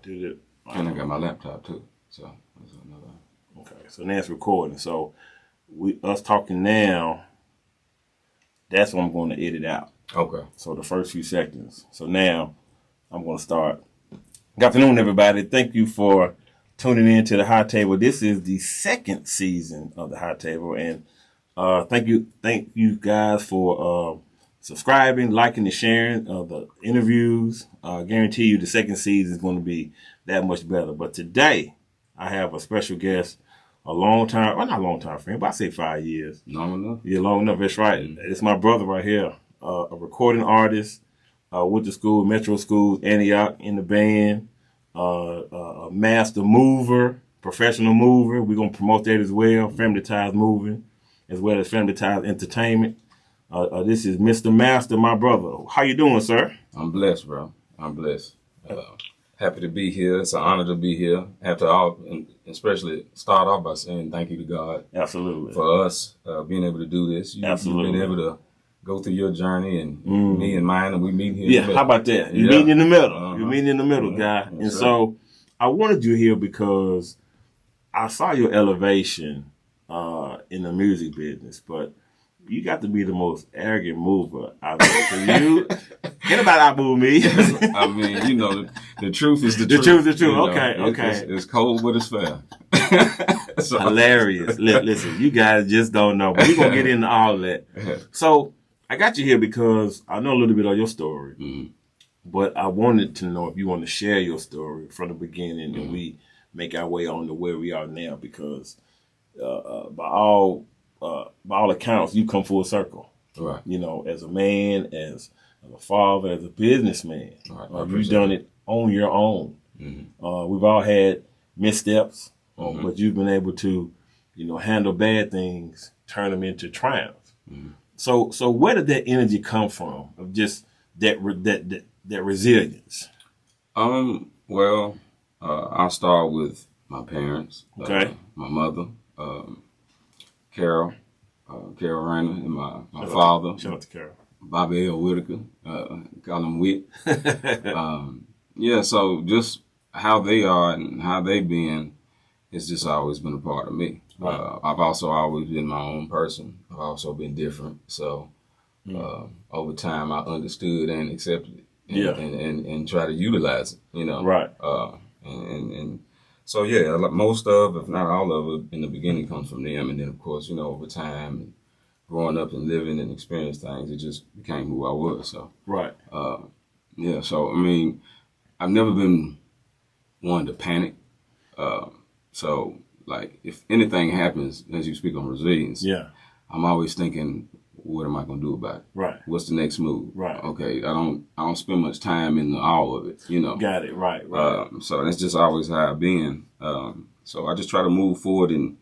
Did it? And I got my laptop too. So that's another. Okay, so now it's recording. So us talking now, that's what I'm going to edit out. Okay. So the first few seconds. So now I'm going to start. Good afternoon, everybody. Thank you for tuning in to the High Table. This is the second season of the High Table, and thank you guys for subscribing, liking, and sharing the interviews. I guarantee you the second season is going to be that much better. But today I have a special guest, a long time, well, not a long time friend, but I say 5 years. Long enough? Yeah, long enough. That's right. Mm-hmm. It's my brother right here, a recording artist, went to school, Metro School, Antioch, in the band, a master mover, professional mover. We're going to promote that as well, Family Ties Moving, as well as Family Ties Entertainment. This is Mr. Master, my brother. How you doing, sir? I'm blessed, bro. I'm blessed. Happy to be here. It's an honor to be here. After all, and especially start off by saying thank you to God. Absolutely. For us being able to do this. Absolutely. You've been able to go through your journey and me and mine, and we meet here. Yeah, how about that? You're meeting in the middle. You're meeting in the middle, guy. And so I wanted you here because I saw your elevation in the music business, but you got to be the most arrogant mover out there. So you, anybody outmove me. I mean, you know, the truth is the truth. The truth is the truth. You know, Okay. It's cold, but it's fair. So, hilarious. Listen, you guys just don't know. But we're going to get into all that. So I got you here because I know a little bit of your story. Mm-hmm. But I wanted to know if you want to share your story from the beginning and we make our way on to where we are now because by all accounts, you come full circle. Right. You know, as a man, as a father, as a businessman. Right. You've done it on your own. Mm-hmm. We've all had missteps, but you've been able to, handle bad things, turn them into triumphs. Mm-hmm. So where did that energy come from? Of just that resilience? Well, I'll start with my parents. Okay. My mother. Carol Rayner, and my father. Shout out to Carol. Bobby L. Whitaker, call him Whit. So just how they are and how they've been, it's just always been a part of me. Right. I've also always been my own person. I've also been different. So over time, I understood and accepted it and try to utilize it, Right. So most of, if not all of it, in the beginning comes from them, and then of course, over time, and growing up and living and experiencing things, it just became who I was. So right, So I mean, I've never been one to panic. So like, if anything happens, as you speak on resilience, I'm always thinking, what am I going to do about it? Right. What's the next move? Right. Okay. I don't spend much time in the awe of it, Got it. Right. So that's just always how I've been. So I just try to move forward and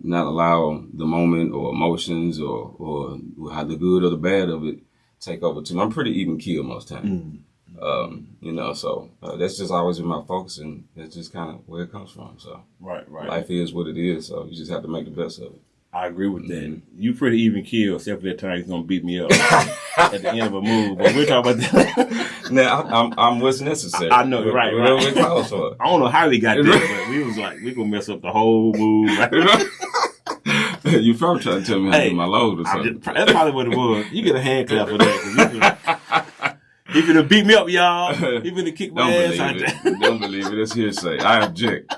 not allow the moment or emotions or how the good or the bad of it take over too. I'm pretty even keel most times. So that's just always been my focus, and that's just kind of where it comes from. So right. Life is what it is. So you just have to make the best of it. I agree with that. You pretty even keel, except for that time he's gonna beat me up at the end of a move. But we're talking about that. Now I'm what's necessary. I know, right. It calls for. I don't know how we got there, but we was like, we gonna mess up the whole move. Right? You probably trying to tell me how to do my load or something. That's probably what it was. You get a hand clap for that. He finna beat me up, y'all. He finna kick my ass out there. Don't believe it. It's hearsay. I object.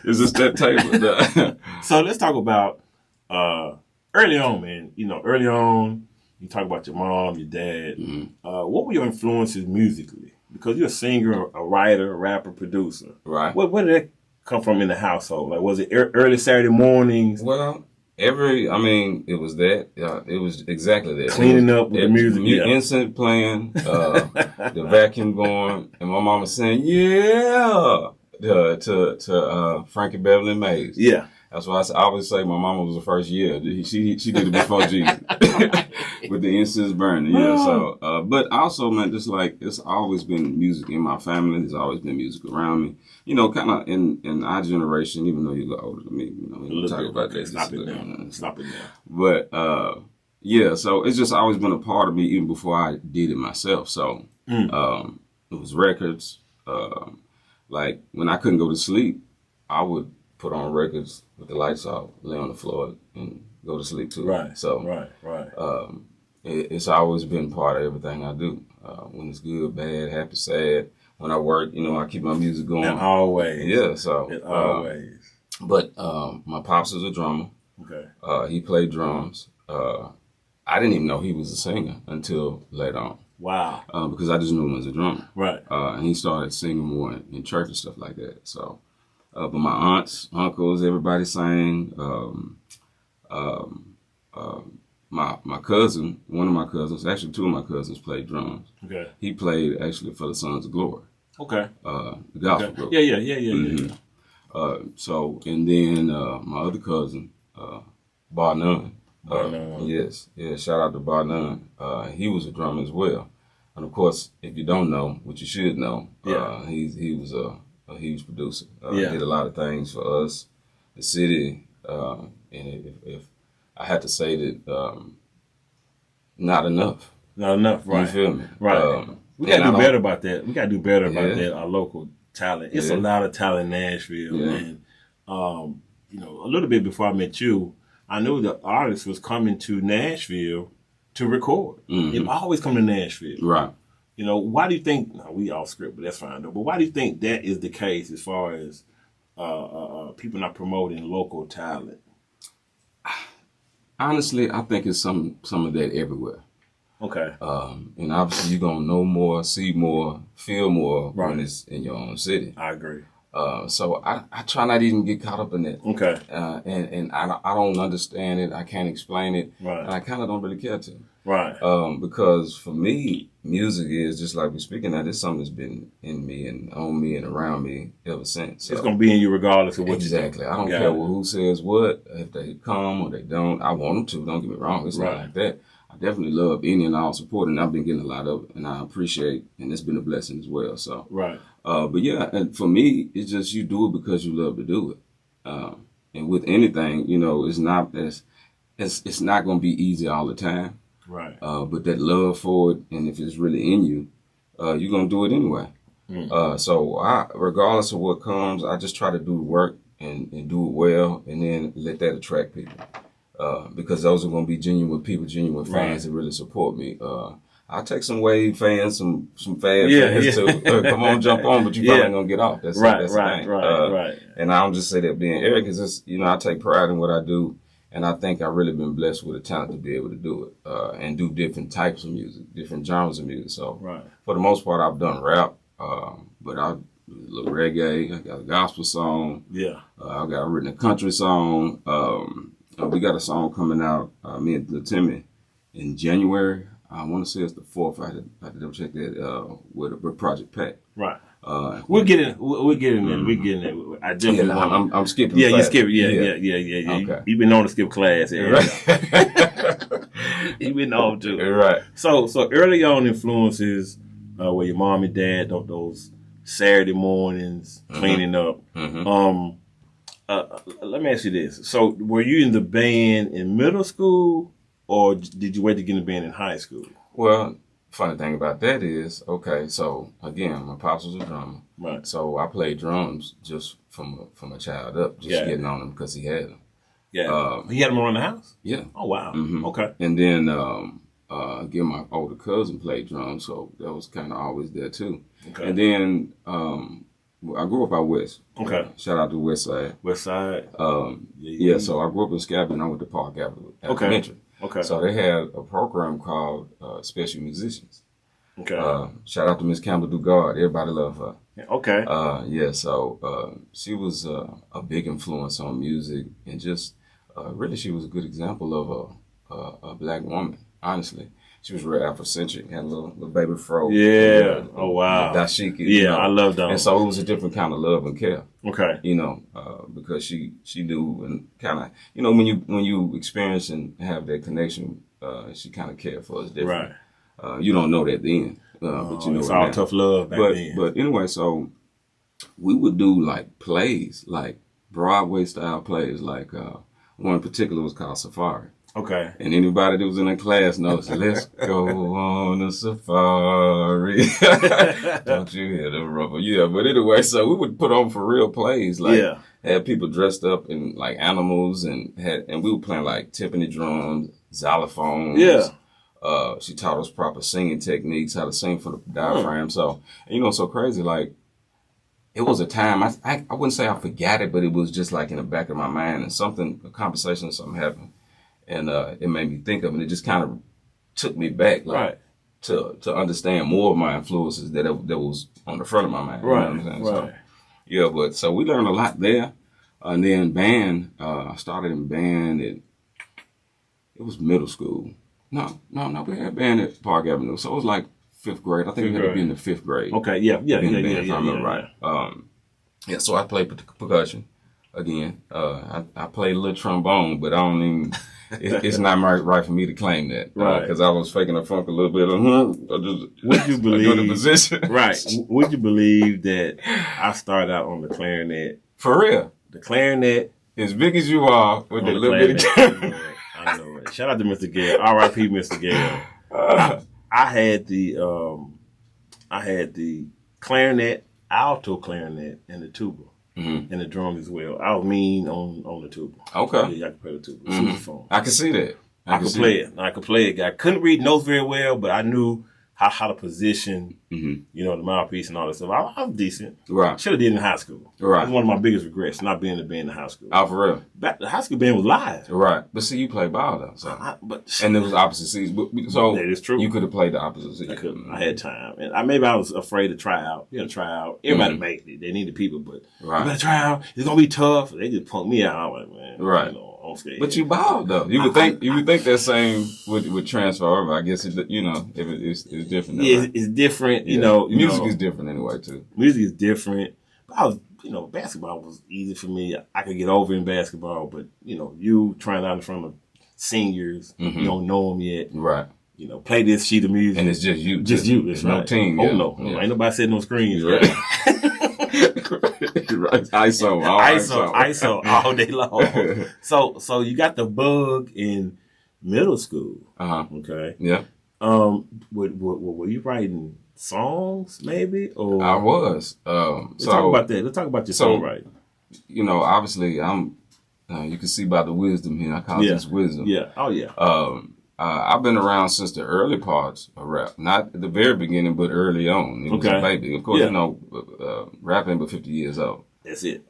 It's just that table. So let's talk about early on, man. Early on, you talk about your mom, your dad. Mm-hmm. What were your influences musically? Because you're a singer, a writer, a rapper, producer. Right. Where did that come from in the household? Like, was it early Saturday mornings? Well, it was that. It was exactly that. Cleaning up with the music. Instant playing, the vacuum going, and my mama saying, yeah, to Frankie Beverly and Mays. Yeah. That's why I always say my mama was the first year. She did it before Jesus with the incense burning. Yeah. So, but also, man, just like it's always been music in my family. There's always been music around me. Kind of in our generation, even though you're a little older than me, we talk about that. Stop it now. But so it's just always been a part of me even before I did it myself. So it was records. like when I couldn't go to sleep, I would put on records with the lights off, lay on the floor, and go to sleep too. Right. So it's always been part of everything I do. When it's good, bad, happy, sad. When I work, I keep my music going. And always. Yeah. So always. But my pops is a drummer. Okay. He played drums. I didn't even know he was a singer until later on. Wow. Because I just knew him as a drummer. Right. And he started singing more in church and stuff like that. So, but my aunts, uncles, everybody sang. My cousin, one of my cousins, actually two of my cousins played drums. Okay. He played actually for the Sons of Glory. Okay. The gospel group. Yeah. So, and then my other cousin, Bar None. Yes. Yeah, shout out to Bar None. He was a drummer as well. And of course, if you don't know, what you should know, he was a huge producer. Did a lot of things for us, the city, and if I had to say that, not enough. Not enough, right. You feel me? Right. We got to do better about that. We got to do better about that, our local talent. It's a lot of talent in Nashville. Yeah. And, a little bit before I met you, I knew the artist was coming to Nashville to record. Mm-hmm. It always come to Nashville. Right. Why do you think, we off script, but that's fine though, but why do you think that is the case as far as people not promoting local talent? Honestly, I think it's some of that everywhere. Okay. And obviously you're going to know more, see more, feel more when it's in your own city. I agree. So I try not to even get caught up in that. Okay. And I don't understand it. I can't explain it. Right. And I kind of don't really care to. Right. Because for me, music is just like we're speaking now. This something that's been in me and on me and around me ever since. So, it's going to be in you regardless of what exactly. you do. I don't care who says what. If they come or they don't, I want them to. Don't get me wrong. It's not like that. I definitely love any and all support, and I've been getting a lot of it, and I appreciate, and it's been a blessing as well. So, right. But yeah, and for me, it's just you do it because you love to do it. And with anything, it's not it's not going to be easy all the time. Right. But that love for it, and if it's really in you, you're going to do it anyway. So regardless of what comes, I just try to do the work and do it well, and then let that attract people. Because those are going to be genuine people, genuine fans that really support me. I'll take some wave fans, some fan fans too. Come on, jump on, but you probably ain't going to get off. That's the thing. Right. And I don't just say that being arrogant, because I take pride in what I do. And I think I've really been blessed with the talent to be able to do it and do different types of music, different genres of music. So for the most part, I've done rap, but I do a little reggae. I got a gospel song. Yeah. I got written a country song. We got a song coming out, me and Timmy, in January. I want to say it's the 4th. I had to double check that with Project Pack. Right. We'll get in. We'll get in there. We're getting there. I definitely want. I'm skipping. Yeah, class. You skip. Yeah. Okay. You've been known to skip class. Right. You've been known to. Right. So early on influences where your mom and dad, those Saturday mornings cleaning up. Mm-hmm. Let me ask you this. So were you in the band in middle school, or did you wait to get in the band in high school? Well, funny thing about that is, okay, so again, my pops was a drummer. Right. So I played drums just from a child up, just getting on them because he had them. Yeah. He had them around the house? Yeah. Oh, wow. Mm-hmm. Okay. And then, again, my older cousin played drums, so that was kind of always there too. Okay. And then I grew up out west. Okay. Shout out to West Side. West Side. Yeah, so I grew up in Scabby and I went to Park Elementary. Okay. So they had a program called Special Musicians. Okay. Shout out to Miss Campbell Dugard. Everybody love her. Okay. So she was a big influence on music, and just really she was a good example of a black woman. Honestly, she was real Afrocentric. Had a little baby fro. Yeah. Oh wow. Dashiki. Yeah, I love that. And so it was a different kind of love and care. Okay. Because she knew, and kind of when you experience and have that connection, she kind of cared for us different. Right. You don't know that then, but you know it's all now. Tough love back then. But anyway, so we would do like plays, like Broadway style plays. Like one in particular was called Safari. Okay. And anybody that was in that class knows, let's go on a safari. Don't you hear the rubber? Yeah, but anyway, so we would put on for real plays. Like, had people dressed up in like animals and we were playing like timpani drums, xylophones. Yeah. She taught us proper singing techniques, how to sing for the diaphragm. So, and, you know, so crazy, like, it was a time, I wouldn't say I forgot it, but it was just like in the back of my mind, and a conversation or something happened. And it made me think of it. And it just kind of took me back, like, to understand more of my influences that was on the front of my mind. Right. You know what I'm saying? So, yeah, but so we learned a lot there. And then band, I started in band it was middle school. No, we had band at Park Avenue. So it was like 5th grade. I think we had to be in the 5th grade. Okay, yeah. If I remember right. Yeah, so I played percussion again. I played a little trombone, but I don't even. It's not right for me to claim that, right? Because I was faking the funk a little bit. Would you believe the position? Right? Would you believe that I started out on the clarinet? For real, the clarinet, as big as you are, with the little bit of. I know it. Shout out to Mr. Gale. R.I.P. Mr. Gale. I had the clarinet, alto clarinet, and the tuba. Mm-hmm. And the drum as well. I was mean on the tuba. Okay. Yeah, I could play the tuba. Mm-hmm. Super fun. I can see that. I could play it. I could play it. I couldn't read notes very well, but I knew how to position, you know, the mouthpiece and all that stuff. I was decent. Right. Should have did in high school. Right. That's one of my biggest regrets, not being in the band in high school. Oh, for real? The high school band was live. Right. But see, you play ball, though. So. And it was opposite seasons. So that is true. You could have played the opposite season. I couldn't. I had time. And maybe I was afraid to try out. You know, try out. Everybody made it. They needed people, but you better try out. It's going to be tough. They just punked me out. I was like, man. Right. You know, I'm scared. But you balled, though. You would think that same would transfer over. I guess, you know, if it's different. Yeah, right? It's different. You know. Music is different anyway, too. Music is different. But I was, you know, basketball was easy for me. I could get over in basketball, but, you know, you trying out in front of seniors, you don't know them yet. Right. You know, play this sheet of music. And it's just you. Just you. There's no team. Oh, no. Ain't nobody sitting on screens. Right. Right. ISO all day long. So you got the bug in middle school. Okay. Yeah. Were you writing songs maybe? Or I was. Let's talk about that. Let's talk about your songwriting. You know, obviously I'm you can see by the wisdom here. I call this wisdom. Yeah. Oh yeah. I've been around since the early parts of rap. Not at the very beginning, but early on. It was a baby. Of course, you know, rapping but 50 years old. That's it.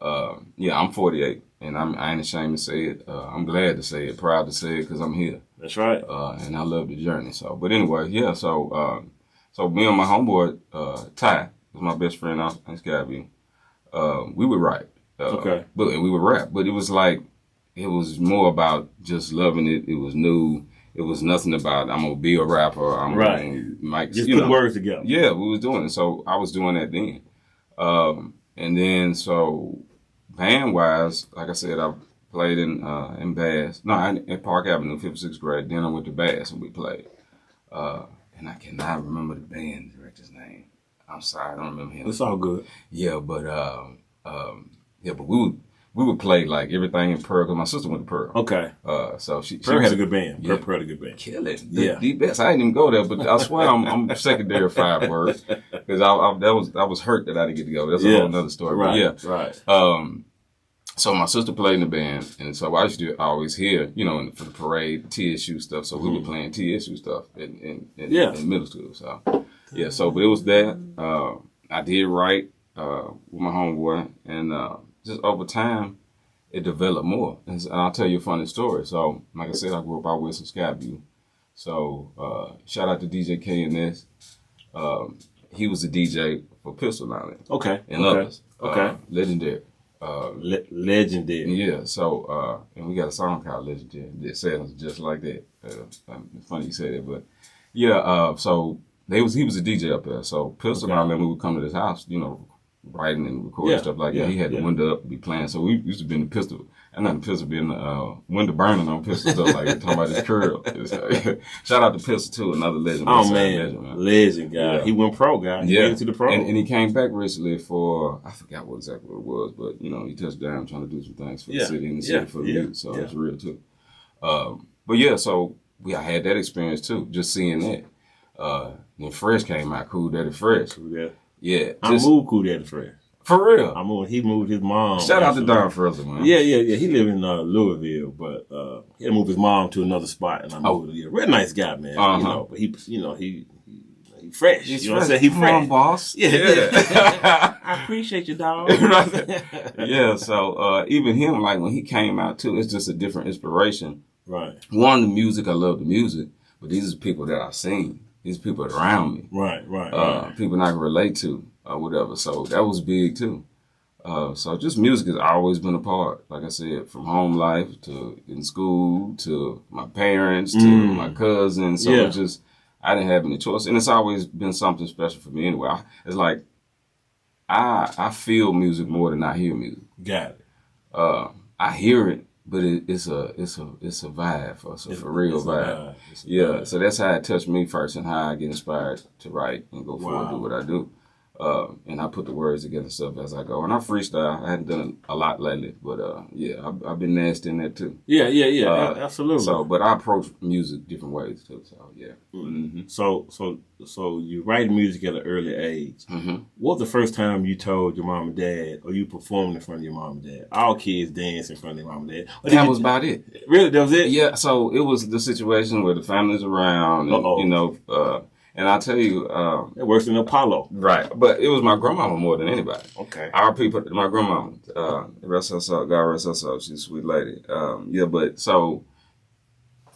Yeah, I'm 48, and I ain't ashamed to say it. I'm glad to say it, proud to say it, because I'm here. That's right. And I love the journey. So, but anyway, yeah. So me and my homeboy Ty, was my best friend out in Skyview. We would write. But we would rap. But it was like it was more about just loving it. It was new. It was nothing about I'm gonna be a rapper. I'm gonna just put words together. Yeah, we was doing it. So I was doing that then. And then so band wise, like I said, I played in Bass. No, at Park Avenue, 5th, 6th grade. Then I went to Bass and we played. And I cannot remember the band director's name. I'm sorry, I don't remember him. It's all good. Yeah, but we would play like everything in Pearl, because my sister went to Pearl. Okay. So Pearl had a good band. Yeah. Pearl had a good band. Kill it. The best. I didn't even go there, but I swear I'm secondary 5 words, because I was hurt that I didn't get to go. That's a whole nother story. Right. But right. So my sister played in the band, and so I used to always hear, you know, for the parade, TSU stuff. So we were playing TSU stuff in middle school. So yeah. So but it was that. I did write with my homeboy, and just over time, it developed more. And I'll tell you a funny story. So, like I said, I grew up out west of Skyview. So, shout out to DJ KNS. He was a DJ for Pistol Island. Okay. And others. Legendary. Legendary. Yeah. So, and we got a song called Legendary that sounds just like that. Funny you say that, but yeah. So he was a DJ up there. So Pistol Island, we would come to this house, you know, writing and recording stuff like that. He had the window up to be playing. So we used to be in the pistol. And not the pistol, be in the window burning on pistol stuff like that. Talking about this curl. Shout out to Pistol too, another legend. Oh man, legend guy. Yeah. He went pro guy. He went to the pro. And he came back recently for, I forgot exactly what it was, but you know, he touched down trying to do some things for the city and the city for the youth. So it's real too. But yeah, so I had that experience too, just seeing that. When Fresh came out, Cool Daddy Fresh. Cool Daddy. Yeah. I moved Cool Daddy Fresh. For real. He moved his mom. Shout out to Don Frizzle, man. Yeah. He lived in Louisville, but he had to move his mom to another spot, and I moved. Yeah, real nice guy, man. But he fresh. He's what I'm fresh. saying? He Come fresh. on, boss. Yeah. I appreciate you, dog. Yeah. So even him, like when he came out too, it's just a different inspiration. Right. One, the music. I love the music, but these are people that I've seen. These people around me. Right. People I can relate to or whatever. So that was big too. So just music has always been a part. Like I said, from home life to in school to my parents to my cousins. So it's just, I didn't have any choice. And it's always been something special for me anyway. It's like, I feel music more than I hear music. Got it. I hear it, but it's a vibe for us, for real vibe. Yeah, so that's how it touched me first, and how I get inspired to write and go forward and do what I do. And I put the words together and stuff as I go. And I freestyle. I hadn't done a lot lately, but I've been nasty in that too. Yeah, absolutely. So, but I approach music different ways too. So yeah. Mm-hmm. So you write music at an early age. Mm-hmm. What was the first time you told your mom and dad, or you performed in front of your mom and dad? All kids dance in front of their mom and dad. That was about it. Really, that was it? Yeah. So it was the situation where the family's around, and, and I'll tell you, it works in Apollo. Right. But it was my grandmama more than anybody. Okay. Our people, my grandmama, rest her soul, God rest her soul, she's a sweet lady. But so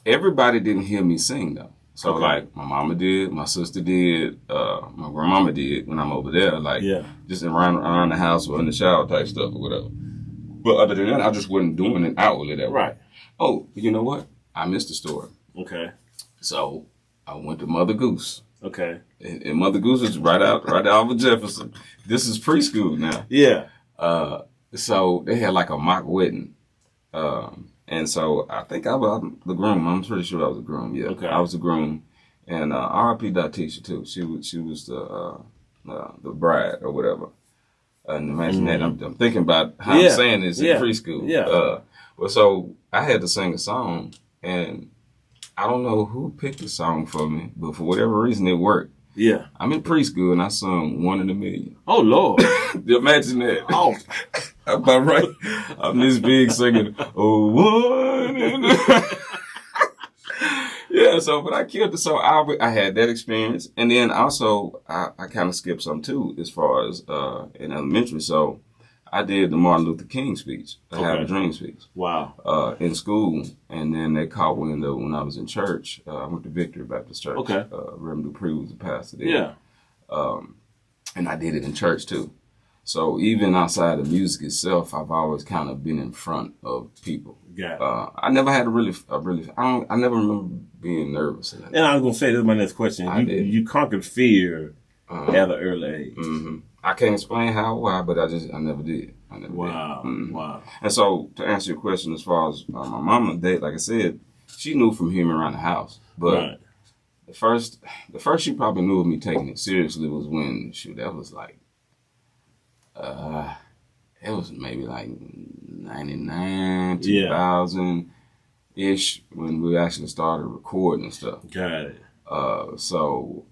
everybody didn't hear me sing though. So like my mama did, my sister did, my grandmama did when I'm over there, just around the house or in the shower type stuff or whatever. But other than that, I just wasn't doing it outwardly that way. Right. Oh, you know what? I missed the story. Okay. So I went to Mother Goose. Okay. And Mother Goose is right out of Jefferson. This is preschool now. Yeah. So they had like a mock wedding. And so I think I was the groom. I'm pretty sure I was the groom. Yeah. Okay. I was the groom. And R.I.P. Tisha too. She was the bride or whatever. And imagine that. I'm thinking about how I'm saying this in preschool. Yeah. Well, so I had to sing a song, and I don't know who picked the song for me, but for whatever reason it worked. Yeah. I'm in preschool and I sung 1 in a Million. Oh, Lord. Imagine that. Oh. About right. I'm this big singing, 1 in a Yeah, so, but I killed it. So I had that experience. And then also, I kind of skipped some too, as far as in elementary. So I did the Martin Luther King speech, the Have a Dream speech. Wow. In school. And then they caught wind of when I was in church. I went to Victory Baptist Church. Okay. Reverend Dupree was the pastor there. Yeah. And I did it in church too. So even outside of music itself, I've always kind of been in front of people. Yeah. I never had I never remember being nervous. And I was going to say, this is my next question. You conquered fear at an early age. Mm-hmm. I can't explain how or why, but I never did. Wow. Mm-hmm. Wow. And so to answer your question, as far as my mama, like I said, she knew from hearing around the house. But the first she probably knew of me taking it seriously was when, that was like, it was maybe like 99, 2000-ish when we actually started recording and stuff. Got it. So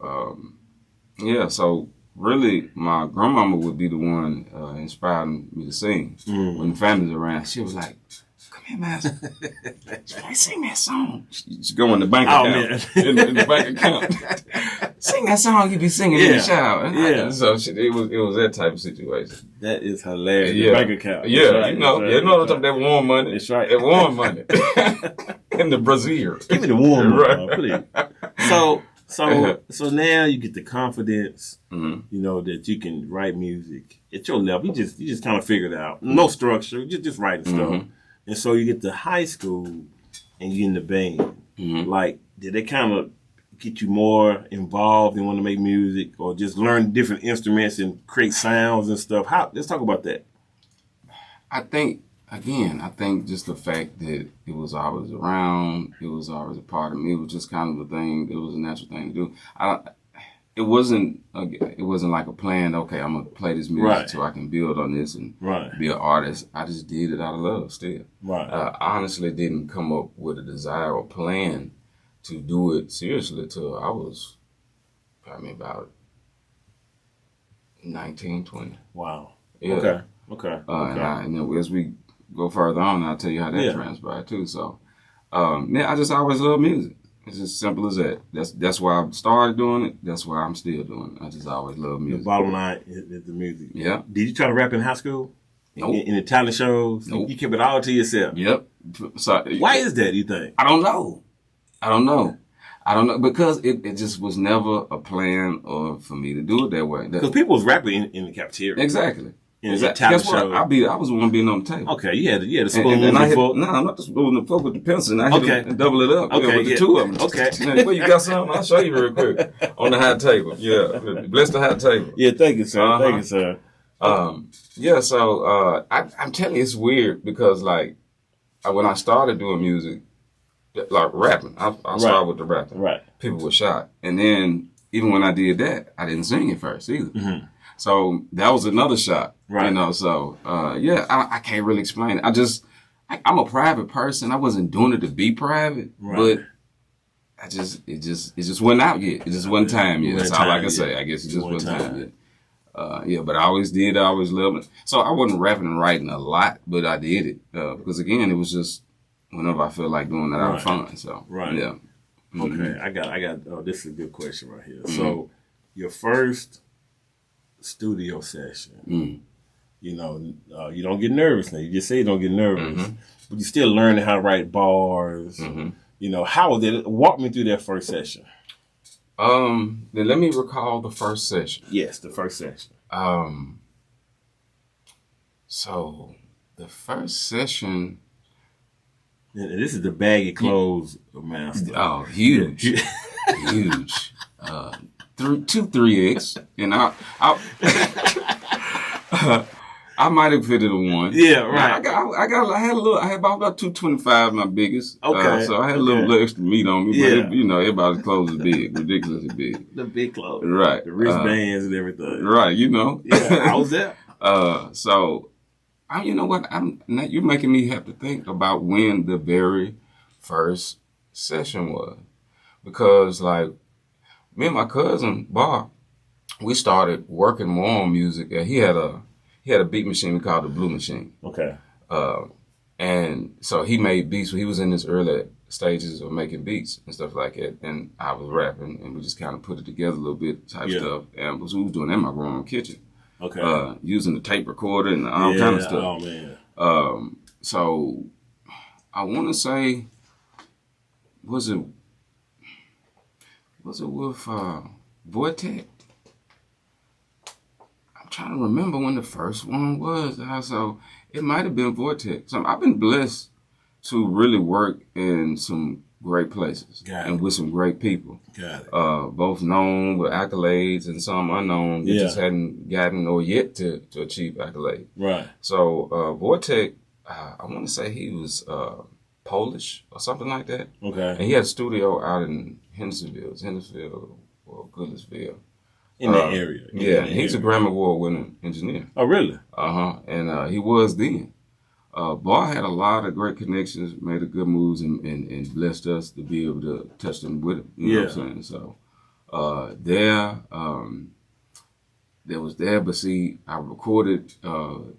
really my grandmama would be the one inspiring me to sing. When the family's around, she was like, come here, man. Sing that song. She's going in the bank account. In the bank account. Sing that song you be singing in the shower. Yeah. So it was that type of situation. That is hilarious. Yeah. The bank account. Yeah, right. You know what I'm talking about, that warm money. That's right. That warm money. In the brazier. Give me the warm money, right. Please. So now you get the confidence, that you can write music at your level. You just kind of figure it out. No structure, just writing stuff. And so you get to high school and you're in the band. Like, did they kind of get you more involved in wanting to make music, or just learn different instruments and create sounds and stuff? Let's talk about that. I think just the fact that it was always around, it was always a part of me. It was just kind of a thing. It was a natural thing to do. it wasn't like a plan. Okay, I'm gonna play this music Right. so I can build on this and Right. be an artist. I just did it out of love. Still, Right. I honestly didn't come up with a desire or plan to do it seriously till I was probably about 19, 20. Wow. Yeah. Okay. And you know, as we go further on, I'll tell you how that transpired too. So, I just always love music. It's as simple as that. That's why I started doing it. That's why I'm still doing it. I just always love The music. bottom line is the music. Yeah. Did you try to rap in high school? Nope. In the talent shows? Nope. You kept it all to yourself. Yep. So, Why is that, you think? I don't know. Because it just was never a plan or for me to do it that way. Because people was rapping in the cafeteria. Exactly. In the talent Guess what? shows. I was the one being on the table. Okay, you had the spoon And I and hit, fork. no, not the spoon and fork with the pencil. And I hit it and double it up. Okay, with the two of them. Okay. Well, you got something? I'll show you real quick on the high table. Yeah, bless the high table. Yeah, thank you, sir. Thank you, sir. So I'm telling you, it's weird because like when I started doing music, like rapping, I started with the rapping. Right. People were shocked, and then even when I did that, I didn't sing at first either. Mm-hmm. So that was another shock. Right. You know. So I can't really explain it. I'm a private person. I wasn't doing it to be private, but it just wasn't out yet. It just wasn't time yet. That's all I can say. I guess it just wasn't time yet. But I always did. I always loved it. So I wasn't rapping and writing a lot, but I did it because again, it was just whenever I feel like doing that out of fun. So yeah. Mm-hmm. Okay, I got. Oh, this is a good question right here. Mm-hmm. So, your first studio session, you know, you don't get nervous now. You just say you don't get nervous, but you're still learning how to write bars. Mm-hmm. You know, how was it? Walk me through that first session. Then let me recall the first session. Yes, the first session. So the first session. And this is the baggy clothes master. Oh, huge, huge. 3X, and I might have fitted a 1. Yeah, right. I had about 225, my biggest. Okay. So I had a little extra meat on me, but everybody's clothes are big, ridiculously big. The big clothes. Right. The wristbands and everything. Right, you know. Yeah, I was there. So, you know what? You're making me have to think about when the very first session was. Because, like, me and my cousin, Bob, we started working more on music. He had a beat machine we called the Blue Machine. Okay. And so he made beats. He was in his early stages of making beats and stuff like that. And I was rapping, and we just kind of put it together a little bit type stuff. And we was doing that in my growing kitchen. Okay. Using the tape recorder and all kind of stuff. Oh, man. So I want to say, was it with Vortex? I'm trying to remember when the first one was. So it might have been Vortex. So I've been blessed to really work in some great places and with some great people. Got it. Both known with accolades and some unknown that just hadn't gotten or yet to achieve accolades. Right. So Vortex, I want to say he was Polish or something like that. Okay. And he had a studio out in Hendersonville or Goodlettsville. In that area. Yeah, he's a Grammy Award winning engineer. Oh, really? And he was then. Boy had a lot of great connections, made a good moves, and blessed us to be able to touch them with him. You know what I'm saying? So there was there, but see, I recorded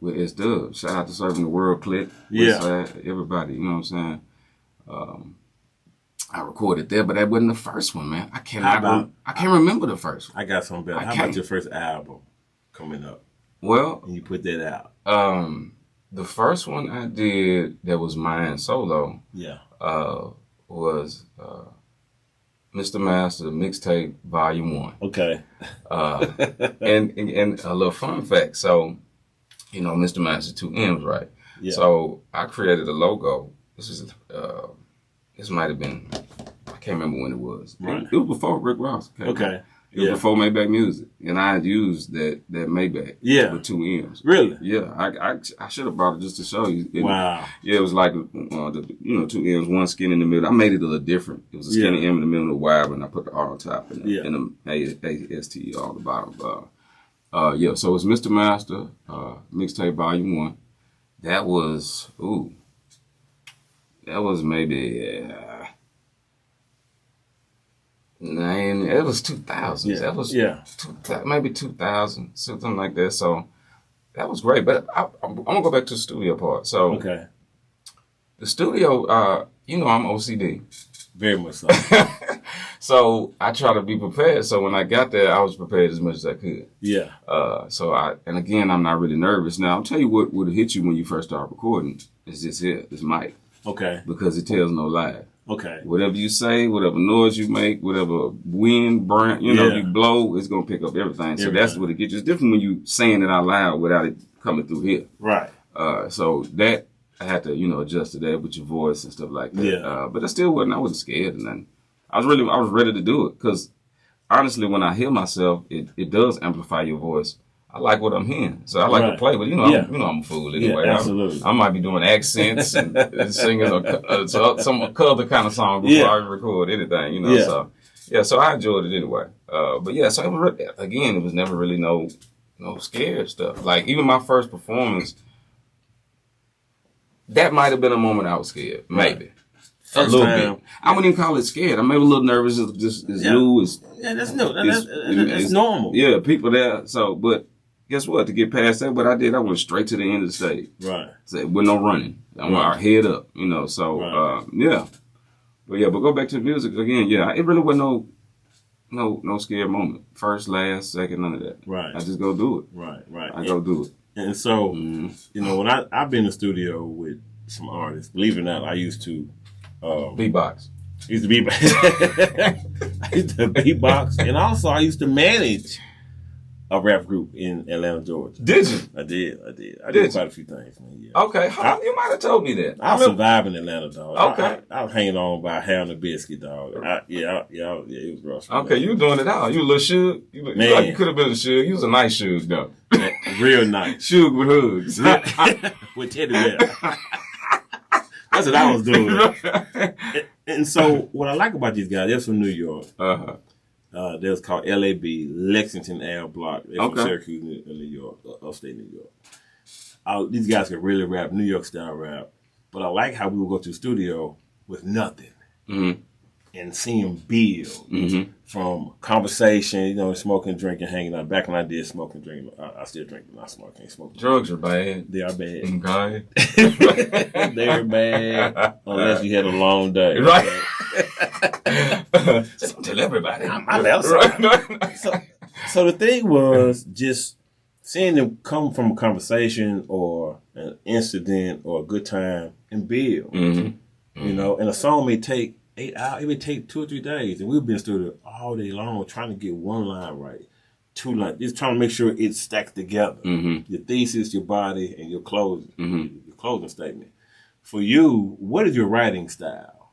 with S Dub. Shout out to Serving the World Click. Everybody, you know what I'm saying? I recorded there, but that wasn't the first one, man. I can't remember the first one. I got something better. How about your first album coming up? Well, and you put that out. The first one I did that was mine solo. Was Mr. Master Mixtape Volume 1. Okay. And a little fun fact. So, you know, Mr. Master 2 M's, right? Yeah. So I created a logo. This might have been, I can't remember when it was. Right. It was before Rick Ross. Okay. It was before Maybach Music, and I had used that Maybach with 2 M's. Really? Yeah, I should have brought it just to show you. Wow. Yeah, it was like 2 M's, one skin in the middle. I made it a little different. It was a skinny M in the middle of the wide, and I put the R on top and the AST on the bottom. So it's Mr. Master, mixtape volume 1. That was maybe. It was 2000. That was maybe 2000, something like that. So that was great. But I'm gonna go back to the studio part. So the studio, I'm OCD, very much so. So I try to be prepared. So when I got there, I was prepared as much as I could. Yeah. And again, I'm not really nervous. Now I'll tell you what would hit you when you first start recording is this mic. Okay. Because it tells no lie. Okay. Whatever you say, whatever noise you make, whatever wind, you blow, it's going to pick up everything. So that's what it gets you. It's different when you saying it out loud without it coming through here. Right. So that, I had to, adjust to that with your voice and stuff like that. Yeah. But I wasn't scared or nothing. I was ready to do it because honestly, when I hear myself, it does amplify your voice. I like what I'm hearing, so I like to play. But I'm a fool anyway. Yeah, absolutely. I might be doing accents and singing some other kind of song before I record anything. So I enjoyed it anyway. So it was never really no scared stuff. Like even my first performance, that might have been a moment I was scared, maybe. A little bit. I wouldn't even call it scared. I'm maybe a little nervous. It's new. That's new. That's normal. Yeah, people there. So, but guess what? To get past that, what I did, I went straight to the end of the stage. Right. So, with no running. I went our head up, So, But go back to the music again. Yeah, it really wasn't no scared moment. First, last, second, none of that. Right. I just go do it. Right. I go do it. And so, when I've been in the studio with some artists, believe it or not, I used to beatbox. I used to beatbox, and also I used to manage a rap group in Atlanta, Georgia. Did you? I did. I did quite a few things, man. Yeah. Okay, you might have told me that. I was surviving in Atlanta, dog. Okay. I was hanging on by a hair and a biscuit, dog. It was rough. Okay, you doing it all. You a little Suge. You could have been a Suge. You was a nice Suge, though. Real nice. Suge with hoods. With teddy bear. That's what I was doing. And so, what I like about these guys, they're from New York. They was called LAB, Lexington Ave Block. They're from Syracuse, New York, upstate New York. These guys can really rap, New York style rap. But I like how we would go to the studio with nothing and see them build from conversation, smoking, drinking, hanging out. Back when I did smoke and drink, I still drink, but not smoke. Can't smoke. Drugs are bad. They are bad. Okay. They're bad unless you had a long day. Right. Just don't tell everybody. I'm outside. So the thing was just seeing them come from a conversation or an incident or a good time and build. And a song may take 8 hours. It may take 2 or 3 days, and we've been in the studio all day long trying to get one line right, 2 lines, just trying to make sure it stacks together. Your thesis, your body, and your closing, your closing statement. For you, what is your writing style?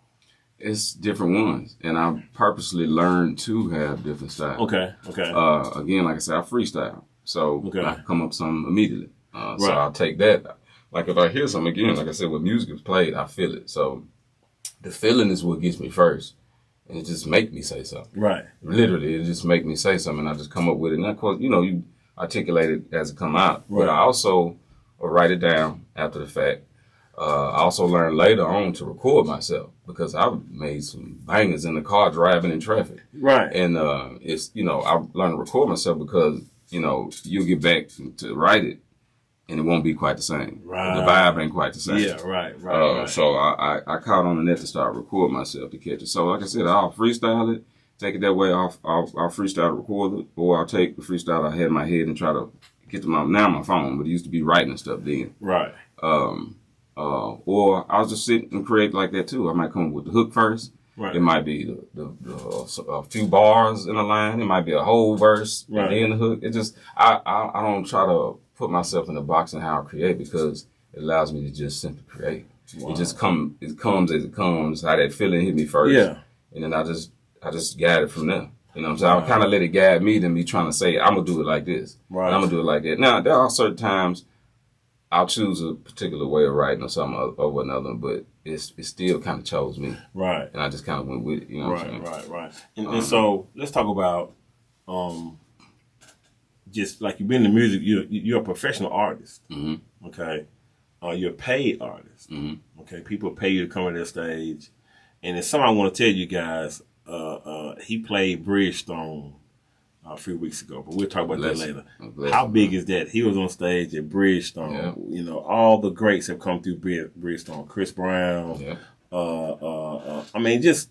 It's different ones, and I purposely learned to have different styles. Okay. Again, like I said, I freestyle, so I come up with something immediately. So I'll take that. Like if I hear something again, like I said, when music is played, I feel it. So the feeling is what gets me first, and it just make me say something. Right. Literally, it just make me say something. And I just come up with it, and of course, you articulate it as it come out. Right. But I also write it down after the fact. I also learned later on to record myself because I made some bangers in the car driving in traffic. Right. And it's I learned to record myself because you'll get back to write it and it won't be quite the same. Right. The vibe ain't quite the same. Yeah. Right. So I caught on the net to start recording myself to catch it. So like I said, I'll freestyle it, take it that way. I'll freestyle record it, or I'll take the freestyle I had in my head and try to get to my phone. But it used to be writing and stuff then. Right. Or I'll just sit and create like that too. I might come up with the hook first. Right. It might be a few bars in a line. It might be a whole verse and then the hook. It just I don't try to put myself in a box and how I create because it allows me to just simply create. Wow. It comes as it comes. How that feeling hit me first. Yeah. And then I just guide it from there. You know what I'm saying? I would kind of let it guide me than me trying to say, I'm going to do it like this. Right. I'm going to do it like that. Now, there are certain times I'll choose a particular way of writing or something over another, but it still kind of chose me. Right. And I just kind of went with it. You know what I'm saying? Right. And so let's talk about just like you've been in the music, you're a professional artist. Mm-hmm. Okay. You're a paid artist. Mm-hmm. Okay. People pay you to come on their stage. And it's something I want to tell you guys. He played Bridgestone a few weeks ago, but we'll talk about that later. How big is that? He was on stage at Bridgestone. Yeah. You know, all the greats have come through Bridgestone. Chris Brown. Yeah. I mean, just,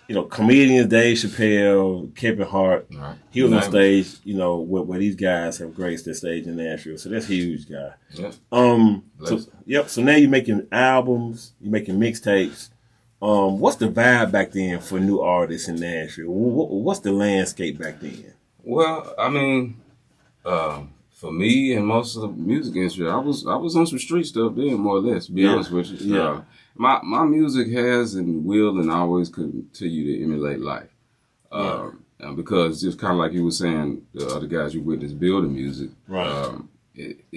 you know, comedians, Dave Chappelle, Kevin Hart. Right. He was on stage, you know, where these guys have graced their stage in Nashville. So that's a huge guy. Yeah. So now you're making albums, you're making mixtapes. What's the vibe back then for new artists in Nashville? What's the landscape back then? Well, I mean, for me and most of the music industry, I was on some street stuff then, more or less. To be honest with you, yeah. My music has and will and always continue to emulate life, because just kind of like you were saying, the other guys you witnessed building music, right?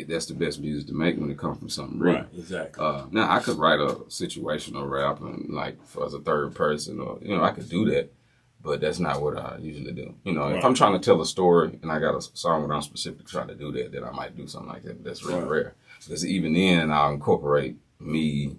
That's the best music to make when it comes from something real. Right, exactly. Now I could write a situational rap and like as a third person, or I could do that, but that's not what I usually do. If I'm trying to tell a story and I got a song where I'm specifically trying to do that, then I might do something like that. But that's really rare, because even then I'll incorporate me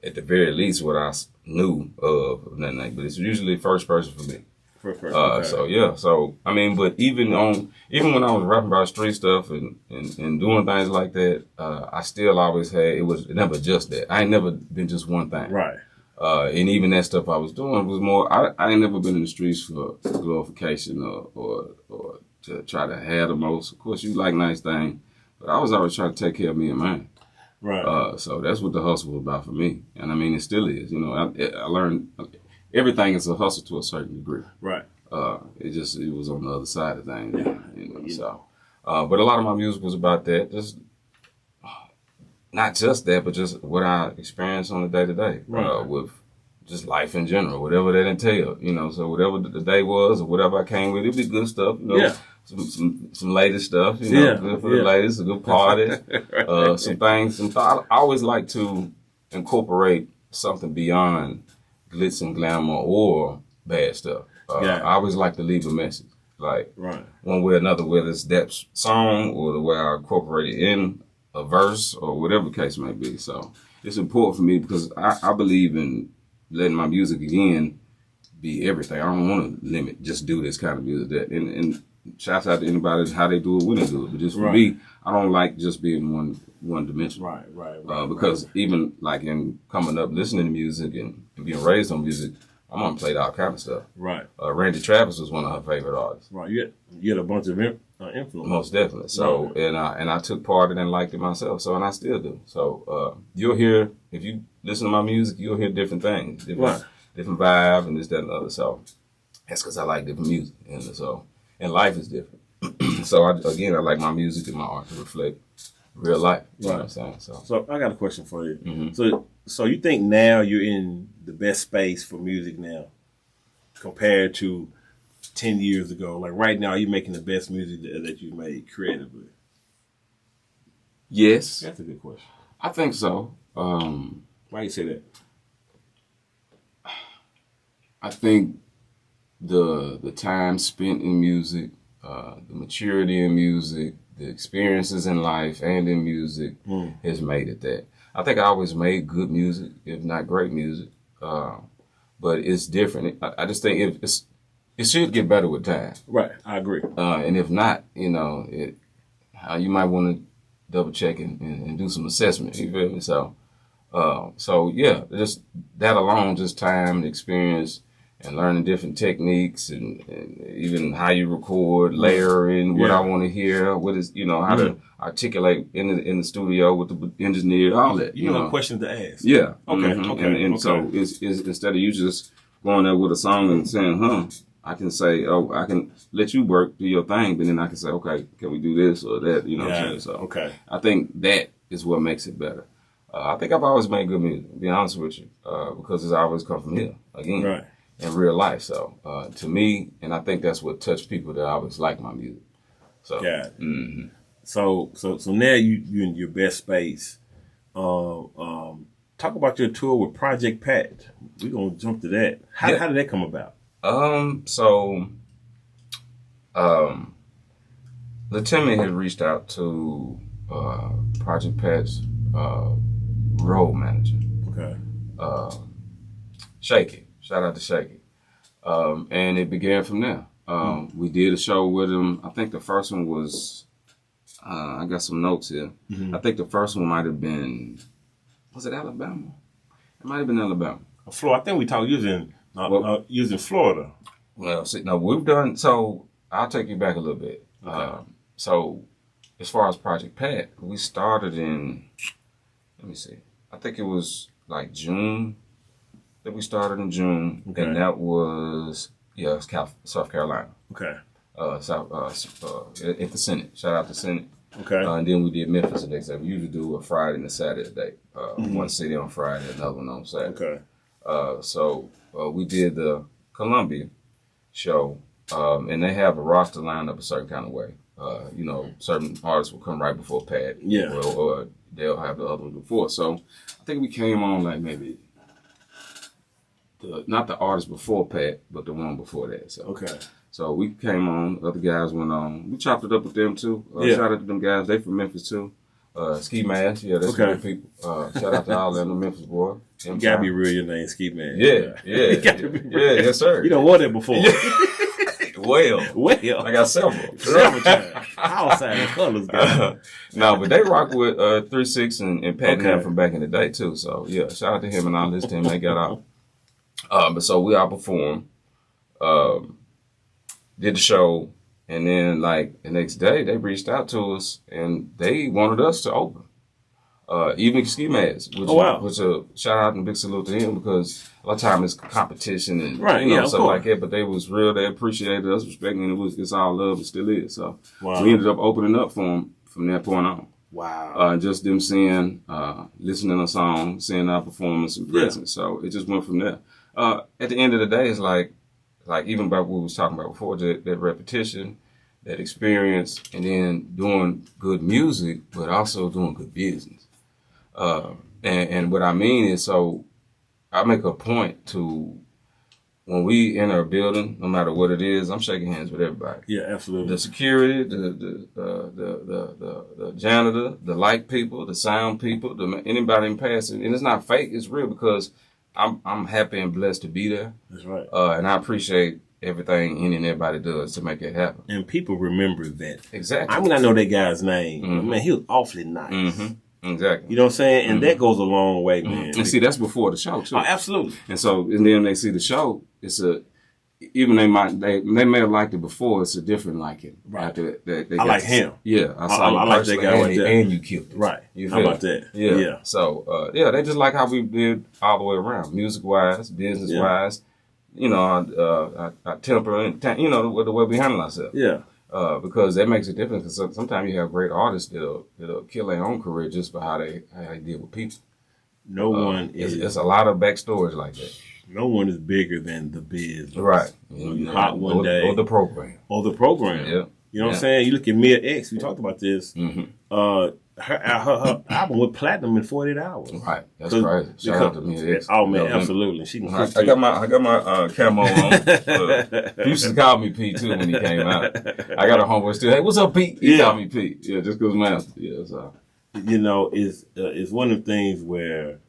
at the very least what I knew of nothing like. But it's usually first person for me. Okay. So yeah, I mean, but even when I was rapping about street stuff and doing things like that, I still always had it was never just that. I ain't never been just one thing. Right. And even that stuff I was doing was more. I ain't never been in the streets for glorification or to try to have the most. Of course, you like nice things, but I was always trying to take care of me and mine. Right. So that's what the hustle was about for me, and I mean it still is. I learned. Everything is a hustle to a certain degree. Right. It was on the other side of things. So, but a lot of my music was about that. Just not just that, but just what I experience on a day to day with just life in general, whatever that entailed. So whatever the day was or whatever I came with, it'd be good stuff. Some latest stuff. Good for the ladies, a good party. Some things. I always like to incorporate something beyond glitz and glamour or bad stuff. I always like to leave a message, like one way or another, whether it's that song or the way I incorporate it in a verse or whatever the case may be. So it's important for me because I believe in letting my music again be everything. I don't want to limit, just do this kind of music. That and shouts out to anybody how they do it when they do it. But just for me, I don't like just being one dimension. Right. Because even like in coming up, listening to music and being raised on music, I'm gonna play all kind of stuff. Right. Randy Travis was one of her favorite artists. Right. You had a bunch of influence. Most definitely. So and I took part in it and liked it myself. So and I still do. So you'll hear, if you listen to my music, you'll hear different things, different vibe and this, that, and the other. So that's because I like different music, and life is different. So I like my music and my art to reflect real life. You know what I'm saying? So I got a question for you. Mm-hmm. So you think now you're in the best space for music now compared to 10 years ago? Like right now, you're making the best music that you made creatively? Yes. That's a good question. I think so. Why you say that? I think the time spent in music, the maturity in music, the experiences in life and in music has made it that. I think I always made good music, if not great music, but it's different. I just think it should get better with time. Right, I agree. And if not, you might want to double check and do some assessment. You feel me? So yeah, just that alone, just time and experience. And learning different techniques and even how you record, layering what I want to hear, what is how to articulate in the studio with the engineer, all that. You know, questions to ask. Yeah. Okay. And so it's instead of you just going there with a song and saying, I can say, I can let you work, do your thing, but then I can say, okay, can we do this or that? You know what I'm saying? So I think that is what makes it better. I think I've always made good music, to be honest with you, because it's always come from here again. Right. in real life. So to me, and I think that's what touched people that always like my music. So Got it. Mm-hmm. So now you in your best space. Talk about your tour with Project Pat. We're gonna jump to that. How did that come about? Latimmy had reached out to Project Pat's road manager. Okay. Shaky. Shout out to Shaky. And it began from there. We did a show with him. I think the first one was, I got some notes here. Mm-hmm. I think the first one might have been, was it Alabama? It might have been Alabama. Florida. I think we talked using Florida. Well, see, no, we've done, so I'll take you back a little bit. Okay. So as far as Project Pat, we started in, let me see, I think it was like June. That we started in June, okay. And that was South Carolina. Okay. At the Senate. Shout out to Senate. Okay. And then we did Memphis the next day. We usually do a Friday and a Saturday. One city on Friday, another one on Saturday. Okay. So we did the Columbia show, and they have a roster lined up a certain kind of way. Certain artists will come right before Pat. Yeah. Or they'll have the other one before. So I think we came on like maybe. Not the artist before Pat, but the one before that. So okay. So we came on. Other guys went on. We chopped it up with them too. Shout out to them guys. They from Memphis too. Ski Mask. Yeah, that's good people. Shout out to all them Memphis boys. You gotta be real. Your name Ski Mask. Yeah. Yes sir. You done wore that before. Well. I got several times. Outside the colors, guy. No, but they rock with 3-6 and Pat and them from back in the day too. So yeah, shout out to him and all his team. They got out. But so we outperformed, did the show, and then like the next day they reached out to us and they wanted us to open. Even Ski Mask, which a shout out and big salute to him because a lot of times it's competition and stuff like that. But they was real. They appreciated us, respecting, and it's all love. It still is. So we ended up opening up for them from that point on. Wow. Just them seeing, listening to a song, seeing our performance and presence. So it just went from there. At the end of the day, it's like even about what we was talking about before, that repetition, that experience, and then doing good music, but also doing good business. And what I mean is, so I make a point to, when we enter a building, no matter what it is, I'm shaking hands with everybody. Yeah, absolutely. The security, the janitor, the light people, the sound people, anybody in passing, and it's not fake, it's real because I'm happy and blessed to be there. That's right. And I appreciate everything any and everybody does to make it happen. And people remember that. Exactly. I mean, I know that guy's name. Mm-hmm. Man, he was awfully nice. Mm-hmm. Exactly. You know what I'm saying? And that goes a long way, man. And see, that's before the show too. Oh, absolutely. And then they see the show. Even they may have liked it before. It's a different liking. Right. After they I like him. Yeah, I like that guy right there. And you killed it. Right. You How about that? Yeah. So they just like how we did all the way around, music wise, business wise. Our temper and the way we handle ourselves. Yeah. Because that makes a difference. Because sometimes you have great artists that'll kill their own career just for how they deal with people. No one is. It's a lot of backstories like that. No one is bigger than the biz. Right. You're hot one day. Or the program. Yeah. You know what I'm saying? You look at Mia X, we talked about this. Mm-hmm. Her album went platinum in 48 hours. Right. That's crazy. Shout out to Mia X. Oh, man, absolutely. She can I got my camo on. He used to call me P, too, when he came out. I got a homeboy still, hey, what's up, Pete? He called me Pete. Yeah, just because master. Yeah, so. It's one of the things where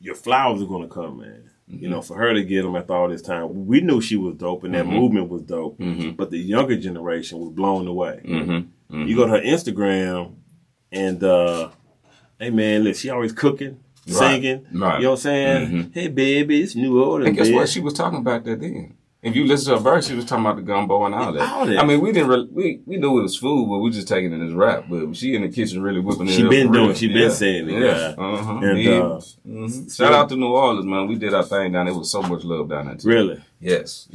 your flowers are going to come, man. Mm-hmm. For her to get them after all this time, we knew she was dope and that movement was dope, but the younger generation was blown away. Mm-hmm. You go to her Instagram and, hey man, look, she always cooking, singing, right. You know what I'm saying? Mm-hmm. Hey baby, it's New Orleans. And guess what? She was talking about that then. If you listen to her verse, she was talking about the gumbo and all that. I mean, we didn't we knew it was food, but we just taking it as rap. But she in the kitchen really whipping it. She been saying it. Yeah. And shout out to New Orleans, man. We did our thing down there. There was so much love down there too. Really? Yes.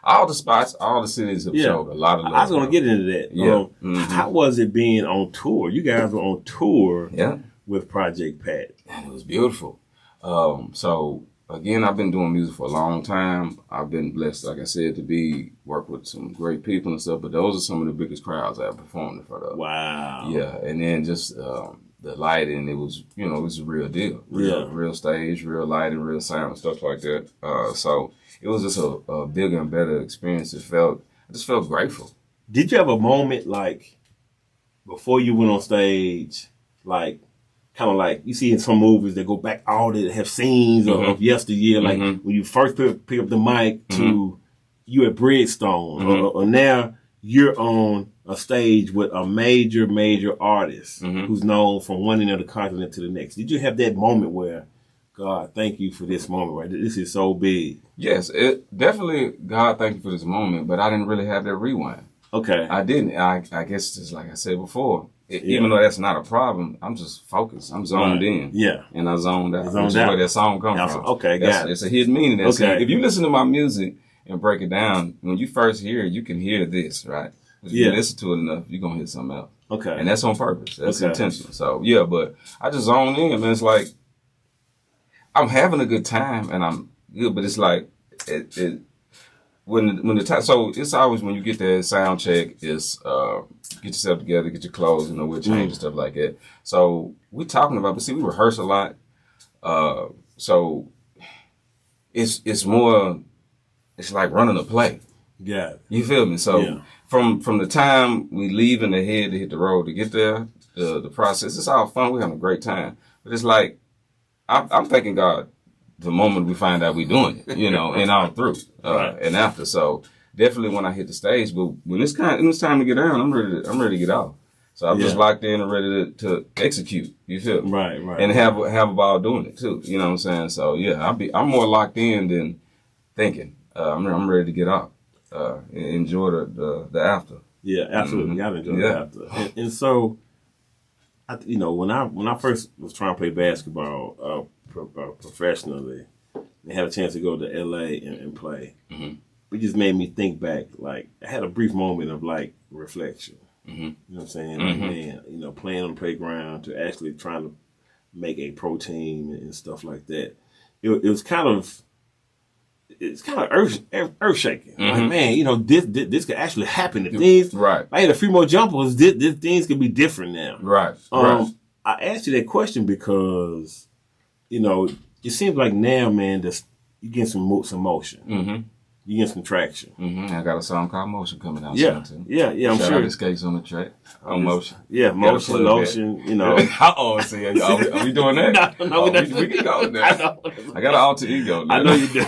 All the spots, all the cities have showed a lot of love. I was gonna get into that. Yeah. How was it being on tour? You guys were on tour with Project Pat. And it was beautiful. So again, I've been doing music for a long time. I've been blessed, like I said, to work with some great people and stuff. But those are some of the biggest crowds I've performed in front of. Wow. Yeah, and then just the lighting, it was a real deal. Real stage, real lighting, real sound, stuff like that. So it was just a bigger and better experience. I just felt grateful. Did you have a moment like before you went on stage, like kind of like you see in some movies that go back all that have scenes of yesteryear, like when you first pick up the mic to you at Bridgestone, or now you're on a stage with a major artist who's known from one end of the continent to the next? Did you have that moment where, God, thank you for this moment, right? This is so big. Yes, it definitely, God, thank you for this moment, but I didn't really have that rewind. Okay. I didn't. I guess just like I said before, even though that's not a problem, I'm just focused. I'm zoned in. Yeah. And I zoned out. Zoned which out. is where that song comes from. Okay, got it. It's a hidden meaning. Okay. If you listen to my music and break it down, when you first hear it, you can hear this, right? If you listen to it enough, you're going to hear something else. Okay. And that's on purpose. That's intentional. So, yeah, but I just zone in, man. It's like, I'm having a good time and I'm good, but it's like, when the time, so it's always when you get that sound check, it's get yourself together, get your clothes, we'll change and stuff like that. So we're talking about, but see, we rehearse a lot. So it's more, it's like running a play. Yeah. You feel me? So from the time we leave in the head to hit the road to get there, the process, it's all fun. We're having a great time. But it's like, I'm thanking God the moment we find out we're doing it, and all through and after. So definitely when I hit the stage, but when it's time to get down, I'm ready to get off. So I'm just locked in and ready to execute. You feel me? Right. And have a ball doing it too. You know what I'm saying? So yeah, I'm more locked in than thinking. I'm ready to get off. Enjoy the after. Yeah, absolutely. Gotta enjoy the after. And so, when I first was trying to play basketball professionally, and had a chance to go to LA and play, it just made me think back. Like I had a brief moment of like reflection. You know what I'm saying? Like, man, playing on the playground to actually trying to make a pro team and stuff like that. It was kind of earth shaking. Like, man, this could actually happen if things. Right. I had a few more jumpers. This things could be different now. Right. I asked you that question because, it seems like now, man, you getting some motion. You getting some traction. I got a song called Motion coming out soon too. Yeah, I'm Shout sure. out to Skates on the track on Motion. Yeah, Motion, Lotion, see, are we doing that? No, we can go there. I got an alter ego. I know you do.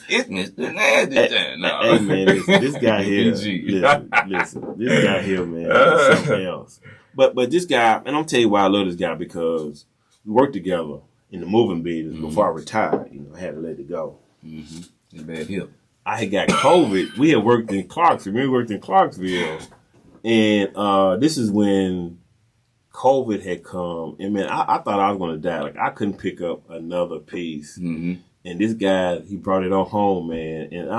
It's Mr. Nasty. No. Hey, man, this guy here. Listen, this guy here, man, is something else. But this guy, and I'm telling you why I love this guy, because we worked together in the moving business before I retired. I had to let it go. Bad hip. I had got COVID. We had worked in Clarksville. We worked in Clarksville. And this is when COVID had come. And, man, I thought I was going to die. Like, I couldn't pick up another piece. And this guy, he brought it on home, man. And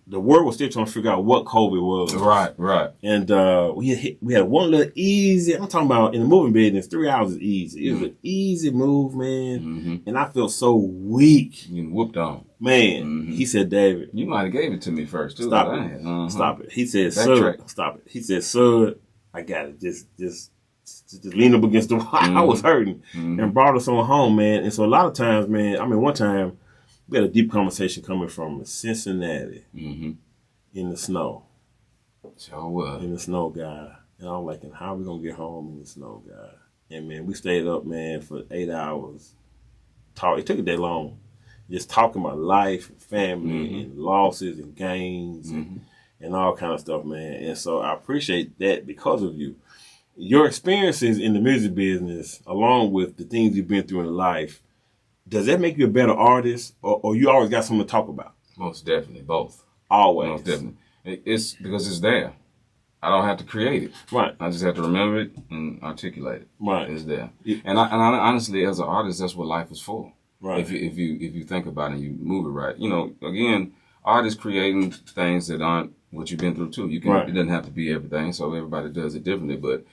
the world was still trying to figure out what COVID was. Right. And we had one little easy, I'm talking about in the moving business, 3 hours is easy. It was an easy move, man. And I felt so weak. You whooped on. Man, he said, David. You might have gave it to me first, too. Stop it. He said, sir, stop it. He said, sir, I got it. Just lean up against the wall. I was hurting. And brought us on home, man. And so a lot of times, man, one time, we had a deep conversation coming from Cincinnati in the snow. Sure was. In the snow, guy. And I'm like, and how are we going to get home in the snow, guy? And, man, we stayed up, man, for 8 hours. It took a day long. Just talking about life and family and losses and gains and all kind of stuff, man. And so I appreciate that because of you. Your experiences in the music business, along with the things you've been through in life, does that make you a better artist, or you always got something to talk about? Most definitely, both. Always. Most definitely. It's because it's there. I don't have to create it. Right. I just have to remember it and articulate it. Right. It's there. And I honestly, as an artist, that's what life is for. Right. If you think about it and you move it right. Again, artists creating things that aren't what you've been through too. It doesn't have to be everything, so everybody does it differently. But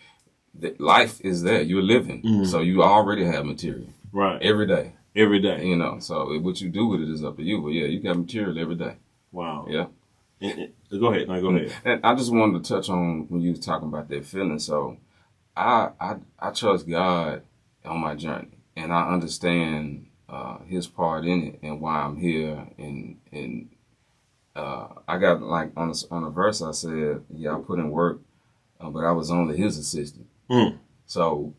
life is there. You're living. So you already have material. Right. Every day. Every day. You know, so what you do with it is up to you. But yeah, you got material every day. Wow. Yeah. Go ahead. No, go ahead. And I just wanted to touch on when you was talking about that feeling. So I trust God on my journey, and I understand His part in it and why I'm here. And I got like on a verse I said, yeah, I put in work, but I was only His assistant. Mm. So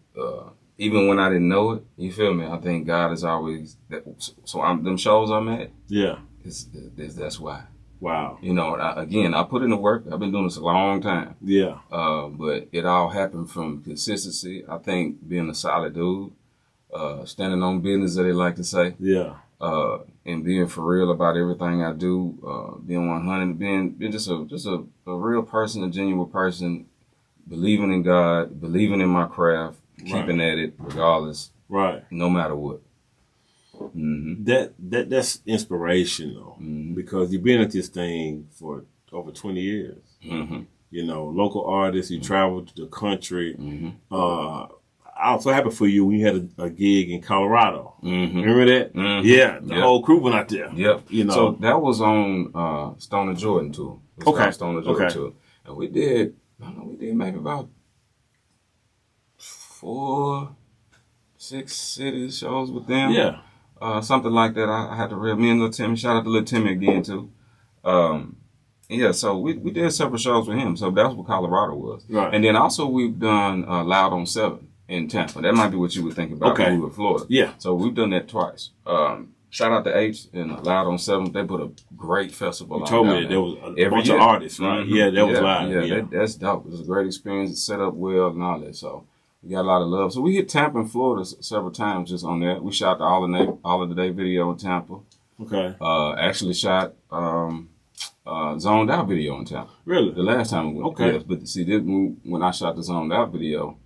even when I didn't know it, you feel me? I think God is always that. So them shows I'm at. Yeah. That's why. Wow. You know, I put in the work. I've been doing this a long time. Yeah. But it all happened from consistency. I think being a solid dude, standing on business, that they like to say. Yeah. And being for real about everything I do, being 100, being just a real person, a genuine person, believing in God, believing in my craft, keeping at it regardless, right, no matter what. Mm-hmm. That's inspirational because you've been at this thing for over 20 years. Mm-hmm. You know, local artists, you traveled to the country. I'm so happy for you when you had a gig in Colorado. Remember that? Yeah, the whole crew went out there. Yep. You know, so that was on Stoner Jordan tour. Stoner Jordan tour, and we did maybe about 4-6 city shows with them. Yeah. Something like that. I had to me and Lil Timmy. Shout out to Lil Timmy again too. Yeah, so we did several shows with him. So that's what Colorado was. Right. And then also we've done Loud on 7 in Tampa. That might be what you would think about when we were in Florida. Yeah. So we've done that twice. Shout out to H and Loud on 7. They put a great festival on. You told me that there was a bunch of artists, right? Yeah, that was live. Yeah, that's dope. It was a great experience. It's set up well and all that. So we got a lot of love. So we hit Tampa and Florida several times just on that. We shot the All of the Day video in Tampa. Okay. Actually shot Zoned Out video in Tampa. Really? The last time we went. Okay. Yes, but see, when I shot the Zoned Out video,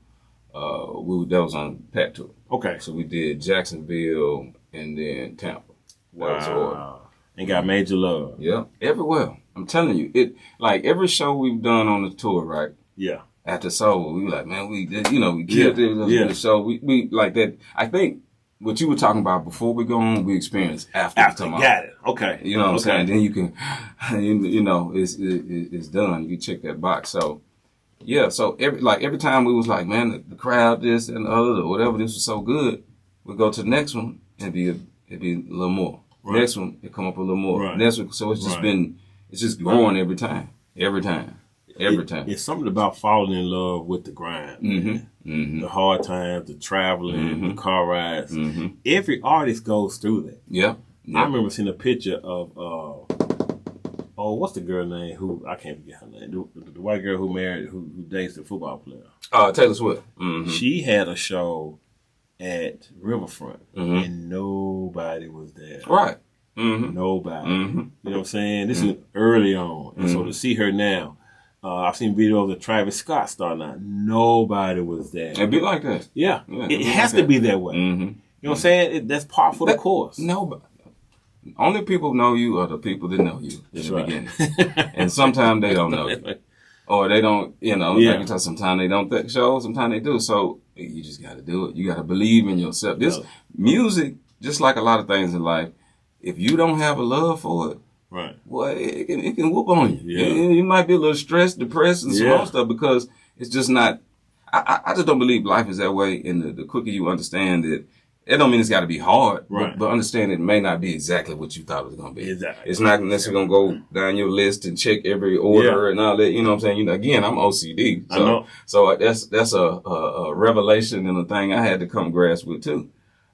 that was on Pat Tour. Okay. So we did Jacksonville and then Tampa. Wow. And got major love. Yeah. Everywhere. I'm telling you. It like every show we've done on the tour, right? Yeah. After Soul, we were like, man, we killed it. The show. We like that. I think what you were talking about before we go on, we experienced after. Got it. Okay. You know what I'm saying? Then you can, you know, it's done. You can check that box. So, yeah. So every time we was like, man, the crowd, this and the other, or whatever, this was so good. We go to the next one, it'd be a little more. Right. Next one, it come up a little more. Right. Next one, so it's just it's just growing every time. It's something about falling in love with the grind. The hard times, the traveling, the car rides. Every artist goes through that. Yeah. I remember seeing a picture of, what's the girl name who, I can't forget her name, the white girl who married, who dates the football player. Taylor Swift. She had a show at Riverfront and nobody was there. Right. Nobody. You know what I'm saying? This is early on. And so to see her now, I've seen videos of Travis Scott starting out. Nobody was there. It'd be like that. Yeah. It has to be that way. You know what I'm saying? That's par for the course. Nobody. Only people who know you are the people that know you in the beginning. And sometimes they don't know you. Or they don't, like sometimes they don't show, sometimes they do. So you just got to do it. You got to believe in yourself. This music, just like a lot of things in life, if you don't have a love for it, right, well, it can whoop on you. Yeah. You might be a little stressed, depressed, and some stuff because it's just not. I just don't believe life is that way. And the quicker you understand it, it don't mean it's got to be hard, right, but understand it may not be exactly what you thought it was going to be. Exactly. It's not necessarily going to go down your list and check every order and all that. You know what I'm saying? Again, I'm OCD. So, I know. So that's a revelation and a thing I had to come grasp with too.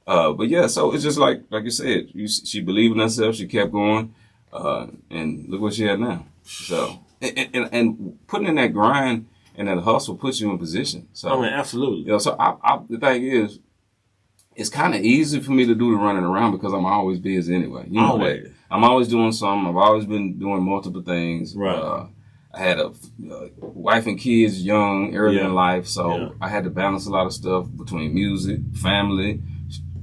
But yeah, so it's just like you said, she believed in herself. She kept going. And look what she had now. So, and putting in that grind and that hustle puts you in position. So, I mean, absolutely. So the thing is, it's kind of easy for me to do the running around because I'm always busy anyway. You know that. I'm always doing something. I've always been doing multiple things. Right. I had a wife and kids young, early in life, so I had to balance a lot of stuff between music, family,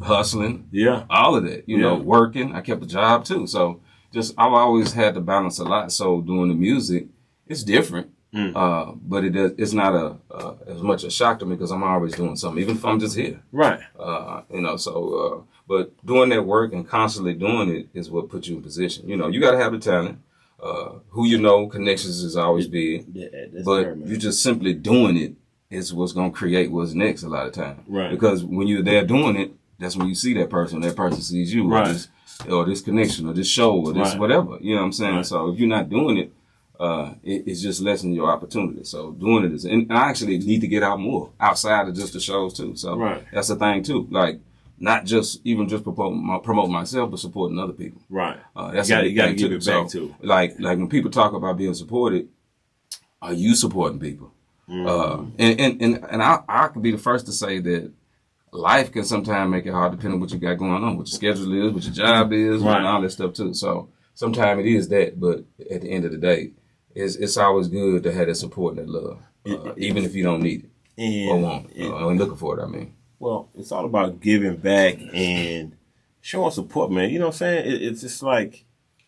hustling, all of that. You know, working. I kept a job too, so. I've always had to balance a lot. So doing the music, it's different. But it's not as much a shock to me because I'm always doing something, even if I'm just here. Right. But doing that work and constantly doing it is what puts you in position. You got to have the talent. Who connections is always big. But you just simply doing it is what's going to create what's next a lot of time. Right. Because when you're there doing it, that's when you see that person sees you. Right. Or this connection or this show or this whatever. You know what I'm saying? Right. So if you're not doing it, it's just lessening your opportunity. So doing it and I actually need to get out more outside of just the shows too. So that's the thing too. Like not just promote myself, but supporting other people. Right. That's you got to give it back too. Like when people talk about being supported, are you supporting people? And I could be the first to say that life can sometimes make it hard depending on what you got going on, what your schedule is, what your job is, and all that stuff too. So sometimes it is that, but at the end of the day, it's always good to have that support and that love, even if you don't need it or want it, or looking for it. I mean, well, it's all about giving back and showing support, man. You know what I'm saying? It's just like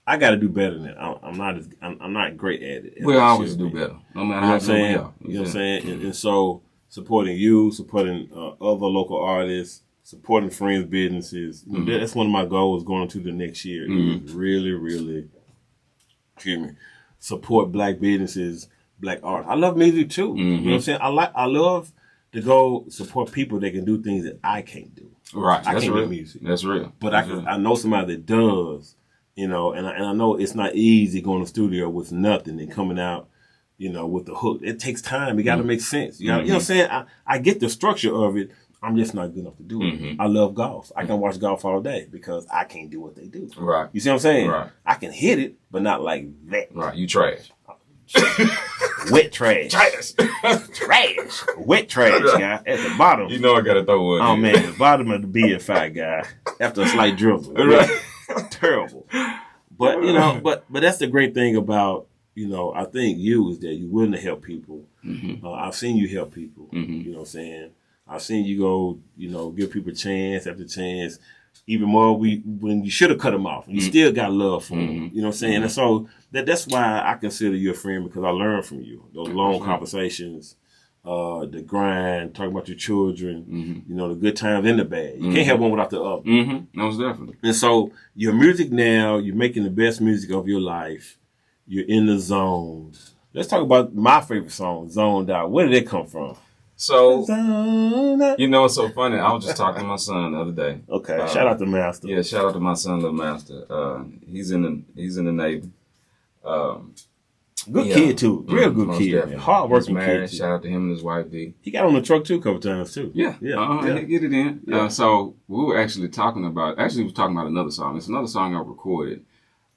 I got to do better than that. I'm not great at it. We'll always do better, no matter how good we are. You know what I'm saying? And so supporting you, supporting other local artists, supporting friends' businesses. That's one of my goals going into the next year. Is really, really, support black businesses, black art. I love music too. You know what I'm saying? I love to go support people that can do things that I can't do. Right. I can't do music. That's real. But I know somebody that does. And I know it's not easy going to the studio with nothing and coming out, with the hook. It takes time. It got to make sense. You know what I'm saying? I get the structure of it. I'm just not good enough to do it. I love golf. I can watch golf all day because I can't do what they do. Right. You see what I'm saying? Right. I can hit it, but not like that. Right. You trash. Wet trash. Trash. Wet trash, guy. At the bottom. I got to throw one. Oh, man. The bottom of the BFI, guy. After a slight drizzle. Right. Terrible. But, but that's the great thing about, I think you is that you're willing to help people. I've seen you help people. You know what I'm saying? I've seen you go, give people chance after chance. Even more when you should have cut them off. You still got love for them. You know what I'm saying? And so that's why I consider you a friend, because I learned from you. Those long conversations, the grind, talking about your children, the good times and the bad. You can't have one without the other. Most definitely. And so your music now, you're making the best music of your life. You're in the zone. Let's talk about my favorite song, Zoned Out. Where did it come from? So, it's so funny. I was just talking to my son the other day. Okay, shout out to Master. Yeah, shout out to my son, Little Master. He's in the Navy. Good kid too, real good kid, hard working kid. Shout out to him and his wife D. He got on the truck too a couple times too. Yeah. He get it in. Yeah. So we were actually talking about another song. It's another song I recorded.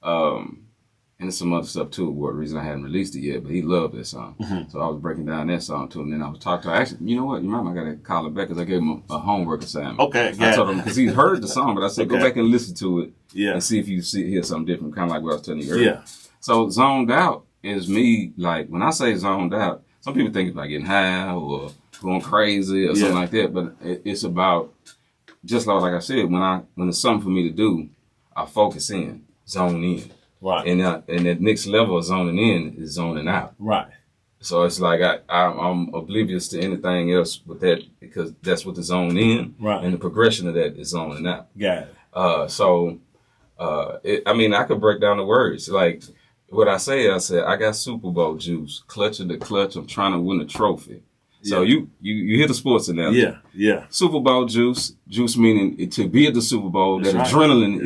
And there's some other stuff too, what reason I hadn't released it yet, but he loved that song. So I was breaking down that song to him, and then I was talking to him. Actually, you know what? You remember I got to call it back because I gave him a homework assignment. Okay, I told him, because he heard the song, but I said, go back and listen to it and see if you hear something different, kind of like what I was telling you earlier. Yeah. So Zoned Out is me, like, when I say zoned out, some people think it's like getting high or going crazy or something like that, but it's about, just like I said, when it's something for me to do, I focus in, zone in. Right. And that next level of zoning in is zoning out. Right. So it's like I'm oblivious to anything else with that, because that's what the zone in. Right. And the progression of that is zoning out. Got it. I could break down the words. Like what I said, I got Super Bowl juice, clutching the clutch. I'm trying to win a trophy. So you hear the sports analogy. Yeah. Super Bowl juice meaning to be at the Super Bowl, that adrenaline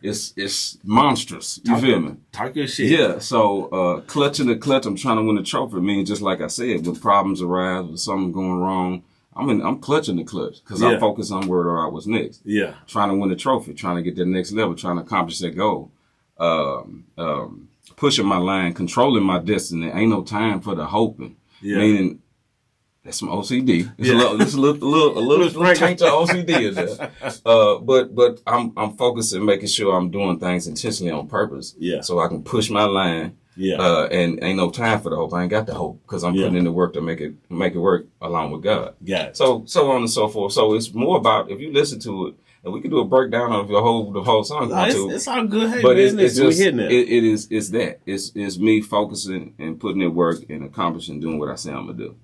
is monstrous. You feel me? Talk your shit. Yeah. So clutching the clutch, I'm trying to win a trophy means, just like I said, when problems arise, when something going wrong, I'm clutching the clutch because I'm focused on where I was next. Yeah. Trying to win a trophy, trying to get to the next level, trying to accomplish that goal. Pushing my line, controlling my destiny. Ain't no time for the hoping. Yeah. Meaning, that's some OCD. It's a little taint of OCD in there. But I'm focusing, making sure I'm doing things intentionally on purpose. Yeah. So I can push my line. Yeah. And ain't no time for the hope. I ain't got the hope because I'm putting in the work to make it work along with God. Yeah. So on and so forth. So it's more about, if you listen to it, And we could do a breakdown of the whole song. It's all good. Hey, but man, it's just, hitting it. It's me focusing and putting in work and accomplishing doing what I say I'm gonna do.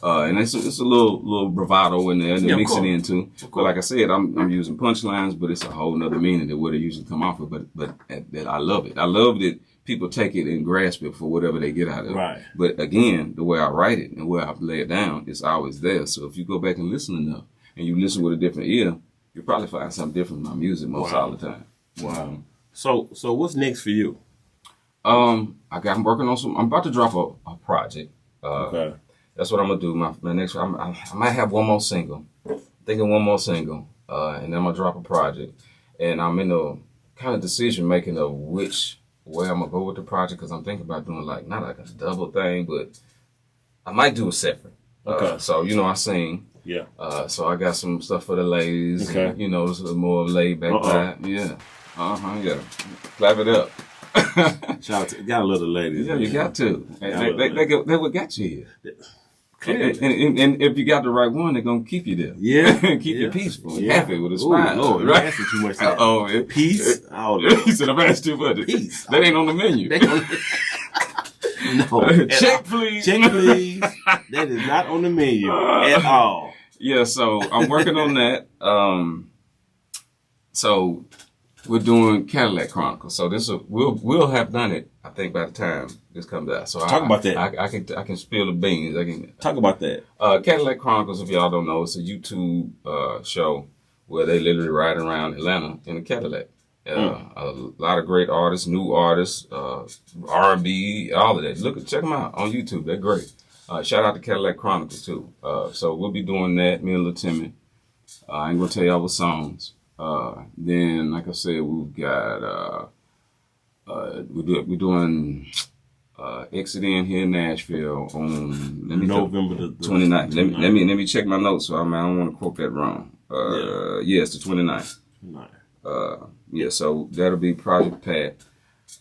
And it's a little bravado in there to mix it into. But like I said, I'm using punchlines, but it's a whole nother meaning than what it usually come off of. But that I love it. I love that people take it and grasp it for whatever they get out of it. Right. But again, the way I write it and where I lay it down, it's always there. So if you go back and listen enough, and you listen with a different ear, you'll probably find something different in my music most all the time. Wow. So what's next for you? I'm working on I'm about to drop a project. Okay. That's what I'm gonna do. My next one, I might have one more single. Thinking one more single, and then I'm gonna drop a project. And I'm in a kind of decision making of which way I'm gonna go with the project, because I'm thinking about doing not like a double thing, but I might do a separate. Okay. So I sing. Yeah. So I got some stuff for the ladies. Okay. And, it's a little more laid back vibe. Yeah. Yeah. Clap it up. Shout out to got a little ladies. Yeah, you got to. They what got you here. And if you got the right one, they're gonna keep you there. Yeah. Keep you peaceful and happy with a smile. Lord, right? You're asking too much. Peace. He said I'm asking too much. Peace. That ain't on the menu. No. Check please. Check please. That is not on the menu at all. Yeah, so I'm working on that. So we're doing Cadillac Chronicles. So we'll have done it, I think, by the time this comes out. So talk about that. I can spill the beans. I can talk about that. Cadillac Chronicles, if y'all don't know, it's a YouTube show where they literally ride around Atlanta in a Cadillac. A lot of great artists, new artists, R&B, all of that. Check them out on YouTube. They're great. Shout out to Cadillac Chronicles too. So we'll be doing that, me and Lil Timmy. I ain't gonna tell y'all what songs. Then, like I said, we've got we're doing Exit In here in Nashville on November the 29th. Let me check my notes. So I don't want to quote that wrong. It's the 29th. So that'll be Project Pat.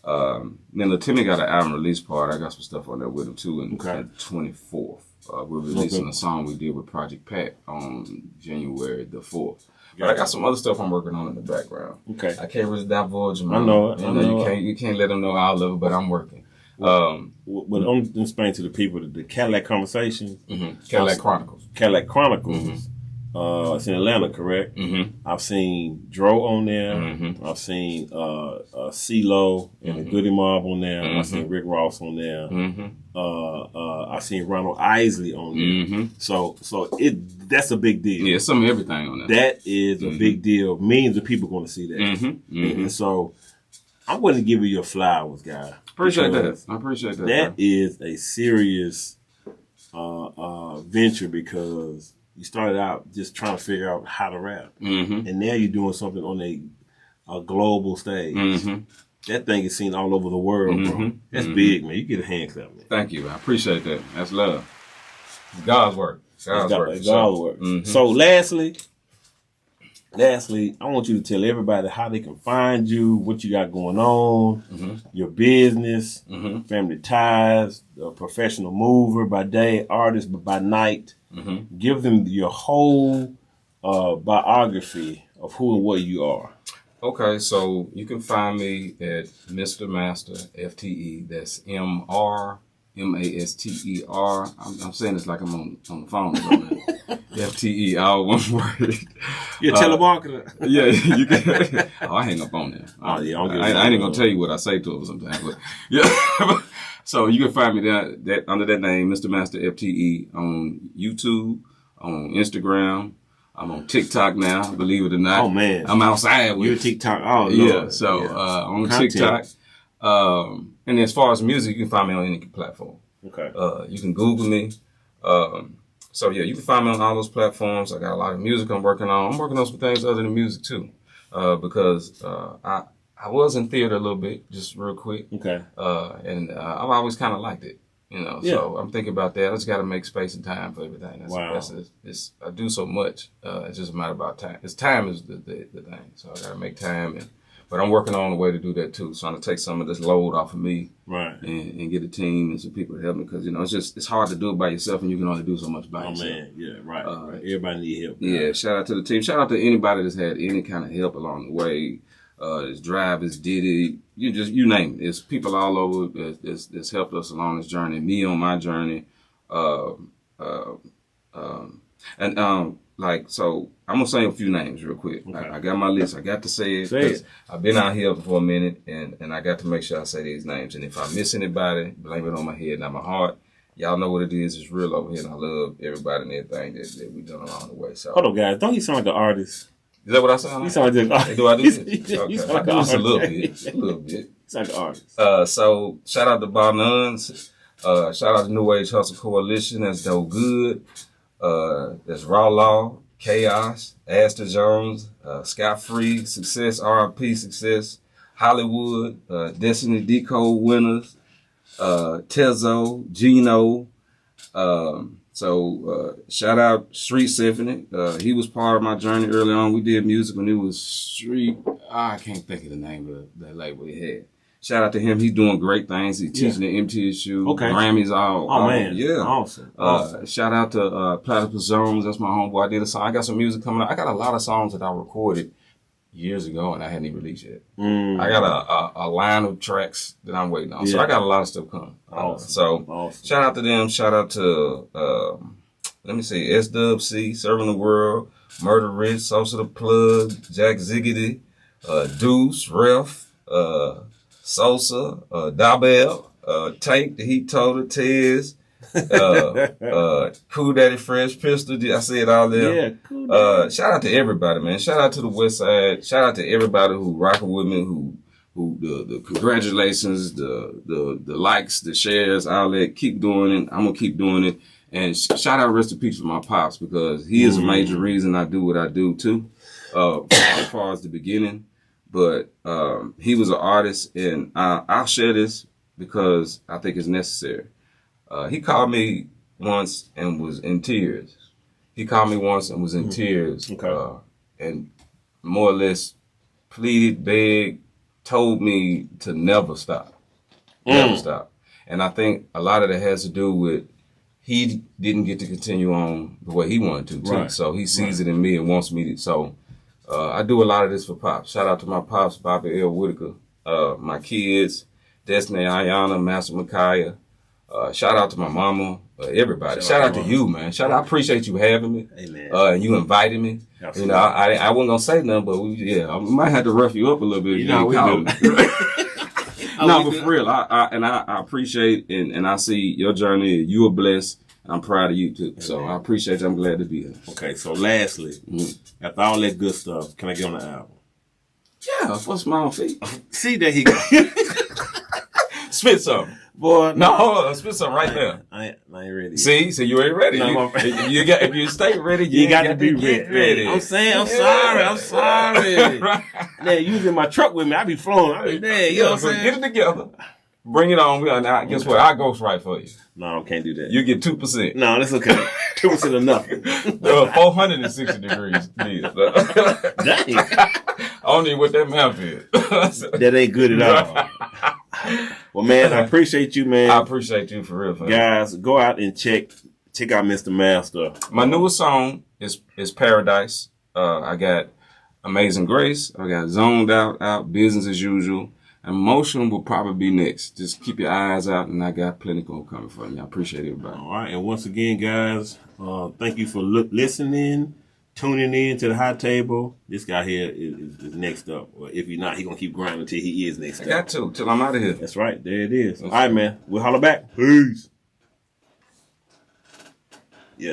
Then the Timmy got an album release part. I got some stuff on there with him too. And the 24th, we're releasing a song we did with Project Pat on January the 4th. But I got some other stuff I'm working on in the background. Okay. I can't really divulge them. I know it. You can't let them know all of it, but I'm working. But I'm explaining to the people that the Cadillac Conversations, Cadillac Chronicles. Cadillac Chronicles. It's in Atlanta, correct? I've seen Dro on there. I've seen CeeLo and the Goody Mob on there. I've seen Rick Ross on there. I've seen Ronald Isley on there. So that's a big deal. Yeah, some of everything on there. That is a big deal. Millions of people going to see that. And so I'm going to give you your flowers, guy. Appreciate that. I appreciate that. That is a serious venture, because you started out just trying to figure out how to rap, and now you're doing something on a global stage. That thing is seen all over the world, bro. That's big, man. You get a hand clap, man. Thank you. I appreciate that. That's love. It's God's work. God's work. So lastly, I want you to tell everybody how they can find you, what you got going on, your business, family ties, a professional mover by day, artist by night. Give them your whole biography of who and what you are. Okay, so you can find me at Mr. Master FTE. That's MrMaster. I'm saying it's like I'm on the phone. FTE, all one word. You're a telemarketer. Yeah, you can. I hang up on there. I ain't gonna tell you what I say to them sometimes, but yeah. So you can find me that under that name, Mr. Master FTE, on YouTube, on Instagram. I'm on TikTok now, believe it or not. Oh man, I'm outside with you're TikTok. Oh Lord. Yeah. So on TikTok. And as far as music, you can find me on any platform. Okay. You can Google me. So yeah, you can find me on all those platforms. I got a lot of music I'm working on. I'm working on some things other than music too, because I was in theater a little bit, just real quick. Okay. And I've always kind of liked it, So I'm thinking about that. I just got to make space and time for everything. I do so much. It's just a matter about time. Time is the thing. So I got to make time, and But I'm working on a way to do that too, trying to take some of this load off of me, right, and get a team and some people to help me because it's hard to do it by yourself and you can only do so much by yourself. Man, yeah, right. Everybody need help. Yeah, shout out to the team. Shout out to anybody that's had any kind of help along the way. It's drivers, Diddy, you name it. It's people all over that's helped us along this journey. Me on my journey, so I'm gonna say a few names real quick. Okay. I got my list. I got to say it. Say it. I've been out here for a minute, and I got to make sure I say these names. And if I miss anybody, blame it on my head, not my heart. Y'all know what it is. It's real over here, and I love everybody and everything that we done along the way. So hold on, guys. Don't you sound like the artist? Is that what I sound like? You sound like the artist. Do I do this? You sound Okay. like I do this the a little artist. bit. A little bit. You sound like the artist. So shout out to Bob Nuns. Shout out to New Age Hustle Coalition. That's Doe Good. That's Raw Law, Chaos, Astor Jones, Scott Free, Success, RIP Success, Hollywood, Destiny Decode Winners, Tezo, Gino. Shout out Street Symphony. He was part of my journey early on. We did music when it was Street. I can't think of the name of that label he had. Shout out to him. He's doing great things. He's teaching the MTSU. Okay. Grammys all. Oh, man. Yeah. Awesome. Shout out to Platypus Jones. That's my homeboy. I did a song. I got some music coming out. I got a lot of songs that I recorded years ago and I hadn't even released yet. I got a line of tracks that I'm waiting on. So I got a lot of stuff coming. Awesome. Shout out to them. Shout out to, let me see, SWC, Serving the World, Murder Rich, Sosa the Plug, Jack Ziggity, Deuce, Ref, Sosa, Dabel, Tank, the Heat Total, Tez, Cool Daddy Fresh Pistol. I said all them. Yeah, Cool Daddy. Shout out to everybody, man. Shout out to the West Side. Shout out to everybody who rocking with me, who the congratulations, the likes, the shares, all that. Keep doing it. I'm gonna keep doing it. And shout out, rest in peace for my pops, because he is a major reason I do what I do too. As far as the beginning. But he was an artist, and I'll share this because I think it's necessary. He called me once and was in tears. Okay. And more or less pleaded, begged, told me to never stop. Never stop. And I think a lot of that has to do with he didn't get to continue on the way he wanted to, too. Right. So he sees it in me and wants me to. So I do a lot of this for Pops. Shout out to my Pops, Bobby L. Whitaker, my kids, Destiny Ayana, Master Micaiah. Shout out to my mama, everybody. Shout out to you, man. I appreciate you having me. Amen. And you invited me. Absolutely. I wasn't going to say nothing, but I might have to rough you up a little bit. We do. No, but for real, I appreciate and I see your journey. You are blessed. I'm proud of you too. So I appreciate you. I'm glad to be here. Okay, so lastly, after all that good stuff, can I get on the album? Yeah, what's my own feet? See, there he go. Spit something. Boy, no, hold on, spit something right now. I ain't ready. See, you ain't ready. No, if you stay ready, you got to be ready. I'm saying, I'm sorry. Right. Man, using my truck with me, I be flowing. I be there, you know what I'm saying? Get it together. Bring it on. Guess what? I ghostwrite for you. No, I can't do that. You get 2%. No, that's okay. 2% of nothing. 460 degrees. Dang. I don't know what that math is. That ain't good at all. Well, man, I appreciate you, man. I appreciate you for real. Guys, go out and check out Mr. Master. My newest song is Paradise. I got Amazing Grace. I got Zoned Out, Business as Usual. Emotion will probably be next. Just keep your eyes out, and I got plenty coming for you. I appreciate everybody. All right, and once again, guys, thank you for listening, tuning in to the Hot Table. This guy here is next up. Or if he's not, he's going to keep grinding until he is next up. I got to, till I'm out of here. That's right. There it is. All right, man. We'll holler back. Peace.